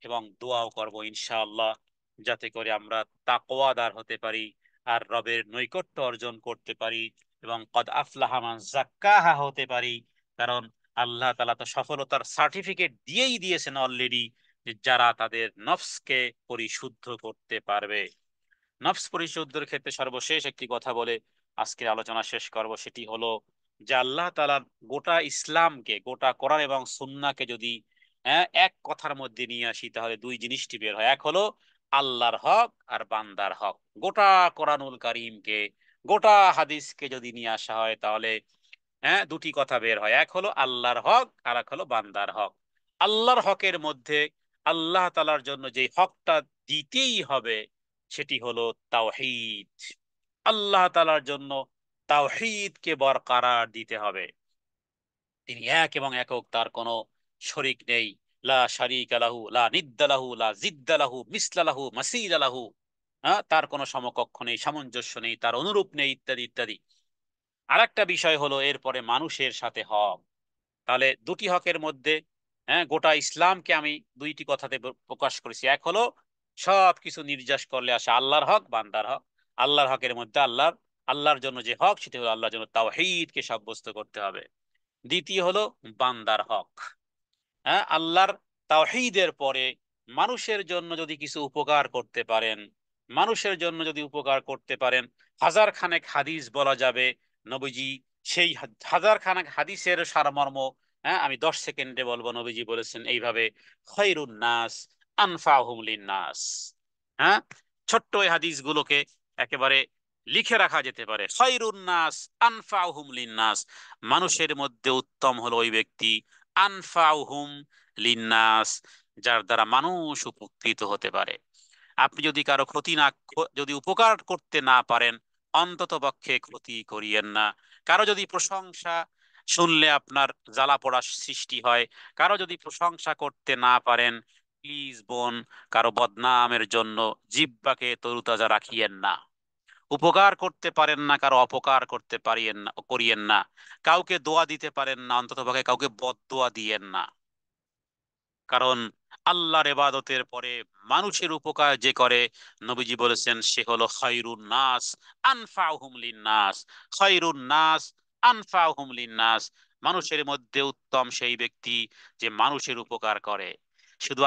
এবং দোয়াও করব ইনশাআল্লাহ, যাতে করে আমরা তাকওয়াদার হতে পারি আর রবের নৈকট্য অর্জন করতে পারি এবং কদ আফলাহা মান যাক্কাহা হতে পারি। কারণ আল্লাহ তাআলা তো সফলতার সার্টিফিকেট দিয়েই দিয়েছেন অলরেডি, যে যারা তাদের নফসকে পরিশুদ্ধ করতে পারবে। নফস পরিশুদ্ধের ক্ষেত্রে সর্বশেষ একটি কথা বলে আজকের আলোচনা শেষ করব, সেটি হলো যে আল্লাহ তাআলার গোটা ইসলামকে, গোটা কোরআন এবং সুন্নাহকে যদি এক কথার মধ্যে নিয়ে আসি, তাহলে দুই জিনিসটি বের হয়। এক হলো আল্লাহর হক আর বান্দার হক। গোটা কোরআনুল কারীমকে, গোটা হাদিসকে যদি নিয়ে আসা হয়, তাহলে দুটি কথা বের হয়, এক হলো আল্লাহর হক আর এক হলো বান্দার হক। আল্লাহর হকের মধ্যে আল্লাহ তাআলার জন্য যে হকটা দিতেই হবে সেটি হলো তাওহীদ। আল্লাহ তাআলার জন্য তাওহীদকে বরকরার দিতে হবে, তিনি এক এবং একক, তার কোনো শরীক নেই। লা শারীকা লাহু লা নিদ্দা লাহু লা জিদ্দা লাহু মিসলা লাহু মাসীলা লাহু, তার কোনো সমকক্ষ নেই, সামঞ্জস্য নেই, তার অনুরূপ নেই, ইত্যাদি ইত্যাদি। আরেকটা বিষয় হলো এরপরে মানুষের সাথে হক। তাহলে দুটি হকের মধ্যে, গোটা ইসলামকে আমি দুইটি কথাতে প্রকাশ করেছি। এক হলো সব কিছু নির্যাস করলে আসে আল্লাহর হক, বান্দার হক। আল্লাহর হকের মধ্যে আল্লাহর জন্য যে হক, সেটি হলো আল্লাহর জন্য তাওহীদকে সাব্যস্ত করতে হবে। দ্বিতীয় হলো বান্দার হক। হ্যাঁ, আল্লাহর তাওহীদের পরে মানুষের জন্য যদি কিছু উপকার করতে পারেন, মানুষের জন্য যদি উপকার করতে পারেন, হাজার খানেক হাদিস বলা যাবে নবীজি, সেই হাজার খানেক হাদিসের সারমর্ম, হ্যাঁ, আমি 10 সেকেন্ডে বলবো। নবীজি বলেছেন এইভাবে, খৈরুন নাস আনফাহুম লিন্নাস। হ্যাঁ, ছোট্ট এই হাদিসগুলোকে একেবারে লিখে রাখা যেতে পারে। খৈরুন নাস আনফাহুম লিন্নাস, মানুষের মধ্যে উত্তম হলো ওই ব্যক্তি, আনফাউহুম লিন্নাস, যার দ্বারা মানুষ উপকৃত হতে পারে। আপনি যদি কারো ক্ষতি না যদি উপকার করতে না পারেন, অন্তত পক্ষে ক্ষতি করিয়েন না। কারো যদি প্রশংসা শুনলে আপনার জ্বালা পোড়া সৃষ্টি হয়, কারো যদি প্রশংসা করতে না পারেন, প্লিজ বোন, কারো বদনামের জন্য জিহ্বাকে তরুতাজা রাখিয়েন না। উপকার করতে পারেন না, কারো অপকার করতে পারিয়েন না, করিয়েন না। কাউকে দোয়া দিতে পারেন না, অন্তত পক্ষে কাউকে বদদোয়া দিয়েন না। কারণ আল্লাহর ইবাদতের পরে মানুষের উপকার যে করে, নবীজি বলেছেন সে হলো খায়রুন নাস আনফাউহুম লিন্নাস। খায়রুন নাস আনফাউহুম লিন্নাস, মানুষের মধ্যে উত্তম সেই ব্যক্তি যে মানুষের উপকার করে। শুধু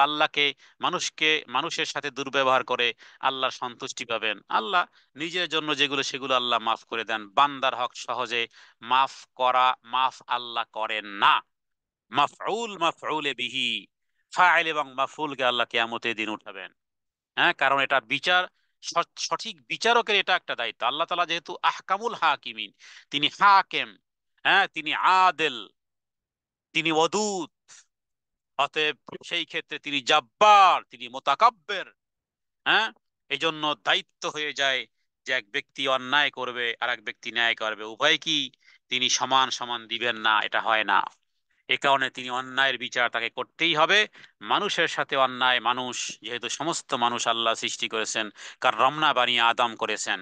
মানুষের সাথে দুর্ব্যবহার করে আল্লাহর সন্তুষ্টি পাবেন? আল্লাহ নিজের জন্য যেগুলো সেগুলো আল্লাহ মাফ করে দেন, বান্দার হক সহজে মাফ আল্লাহ করেন না। মাফউল মাফউলে বিহি, ফাইল এবং মাফউলকে আল্লাহ কিয়ামতের দিন উঠাবেন। হ্যাঁ, কারণ এটা বিচার, সঠিক বিচারকের এটা একটা দায়িত্ব। আল্লাহ তাআলা যেহেতু আহকামুল হাকিমিন, তিনি হাকেম, হ্যাঁ, তিনি আদেল, তিনি ওদুদ, অতএব সেই ক্ষেত্রে তিনি জাব্বার, তিনি মোতাকাব্বের। হ্যাঁ, এই জন্য দায়িত্ব হয়ে যায় যে এক ব্যক্তি অন্যায় করবে আর এক ব্যক্তি ন্যায় করবে, উভয় কি তিনি সমান সমান দিবেন না? এটা হয় না। এ কারণে তিনি অন্যায়ের বিচার তাকে করতেই হবে। মানুষের সাথে অন্যায়, মানুষ যেহেতু সমস্ত মানুষ আল্লাহ সৃষ্টি করেছেন, কার রমনা বানিয়ে আদম করেছেন,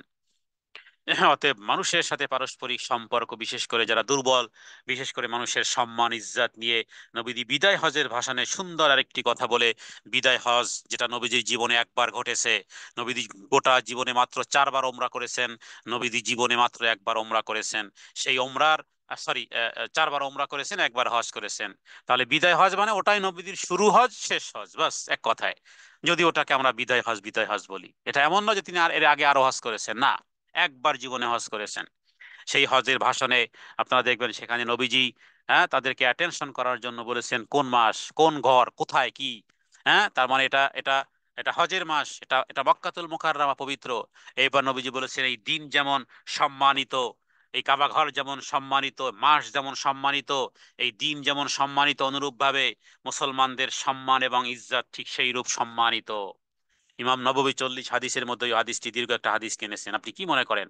অতএব মানুষের সাথে পারস্পরিক সম্পর্ক, বিশেষ করে যারা দুর্বল, বিশেষ করে মানুষের সম্মান ইজ্জত নিয়ে নবীজি বিদায় হজের ভাষণে সুন্দর আরেকটি কথা বলে, বিদায় হজ যেটা নবীজির জীবনে একবার ঘটেছে, নবীজি গোটা জীবনে মাত্র 4বার ওমরা করেছেন, নবীজি জীবনে মাত্র একবার ওমরা করেছেন। সেই ওমরার, সরি, 4বার ওমরা করেছেন, একবার হজ করেছেন। তাহলে বিদায় হজ মানে ওটাই নবীজির শুরু হজ শেষ হজ, বাস এক কথায়। যদি ওটাকে আমরা বিদায় হজ বলি, এটা এমন নয় যে তিনি আর এর আগে আরো হজ করেছেন, না, একবার জীবনে হজ করেছেন। সেই হজের ভাষণে আপনারা দেখবেন সেখানে নবীজি, হ্যাঁ, তাদেরকে অ্যাটেনশন করার জন্য বলেছেন কোন মাস, কোন ঘর, কোথায় কি। হ্যাঁ, তার মানে এটা এটা এটা হজের মাস, এটা এটা মক্কাতুল মুকাররমা পবিত্র। এইবার নবীজি বলেছেন এই দিন যেমন সম্মানিত, এই কাবা ঘর যেমন সম্মানিত, মাস যেমন সম্মানিত, এই দিন যেমন সম্মানিত, অনুরূপভাবে মুসলমানদের সম্মান এবং ইজ্জত ঠিক সেই রূপ সম্মানিত। ইমাম নববী 40 হাদিসের মধ্যে ওই হাদিসটি, দীর্ঘ একটা হাদিস কিনেছেন। আপনি কি মনে করেন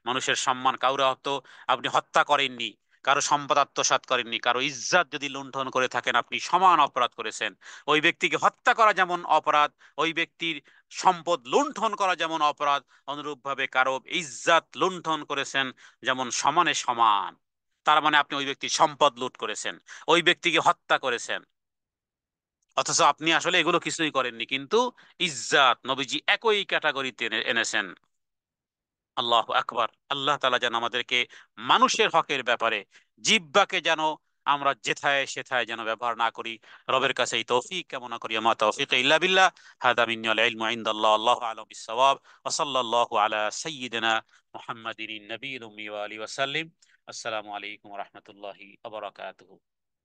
মানুষের সম্মান, কাউরে হয়তো আপনি হত্যা করেননি, কারো সম্পদ আত্মসাৎ করেননি, কারো ইজ্জত যদি লুণ্ঠন করে থাকেন, আপনি সমান অপরাধ করেছেন। ওই ব্যক্তিকে হত্যা করা যেমন অপরাধ, ওই ব্যক্তির সম্পদ লুণ্ঠন করা যেমন অপরাধ, অনুরূপভাবে কারো ইজ্জত লুণ্ঠন করেছেন যেমন সমানে সমান। তার মানে আপনি ওই ব্যক্তির সম্পদ লুট করেছেন, ওই ব্যক্তিকে হত্যা করেছেন, অথচ আপনি আসলে এগুলো কিছুই করেননি, কিন্তু ইজ্জাত নবীজি একই ক্যাটাগরিতে এনেছেন। আল্লাহ আকবার। আল্লাহ তাআলা যেন আমাদেরকে মানুষের হকের ব্যাপারে জিহ্বাকে যেন আমরা যেথায় সেথায় যেন ব্যবহার না করি, রবের কাছে এই তৌফিক কামনা করি। মা তৌফিক ইল্লা বিল্লাহ, হাদা মিন্নাল ইলমু ইনদাল্লাহ, আল্লাহু আ'লামু বিস-সাওয়াব, ওয়া সাল্লাল্লাহু আলা সাইয়্যিদিনা মুহাম্মাদিন নবিয়্যিল উম্মি ওয়া আলিহি ওয়া সাল্লিম। আসসালামু আলাইকুম ওয়া রাহমাতুল্লাহি ওয়া বারাকাতুহু।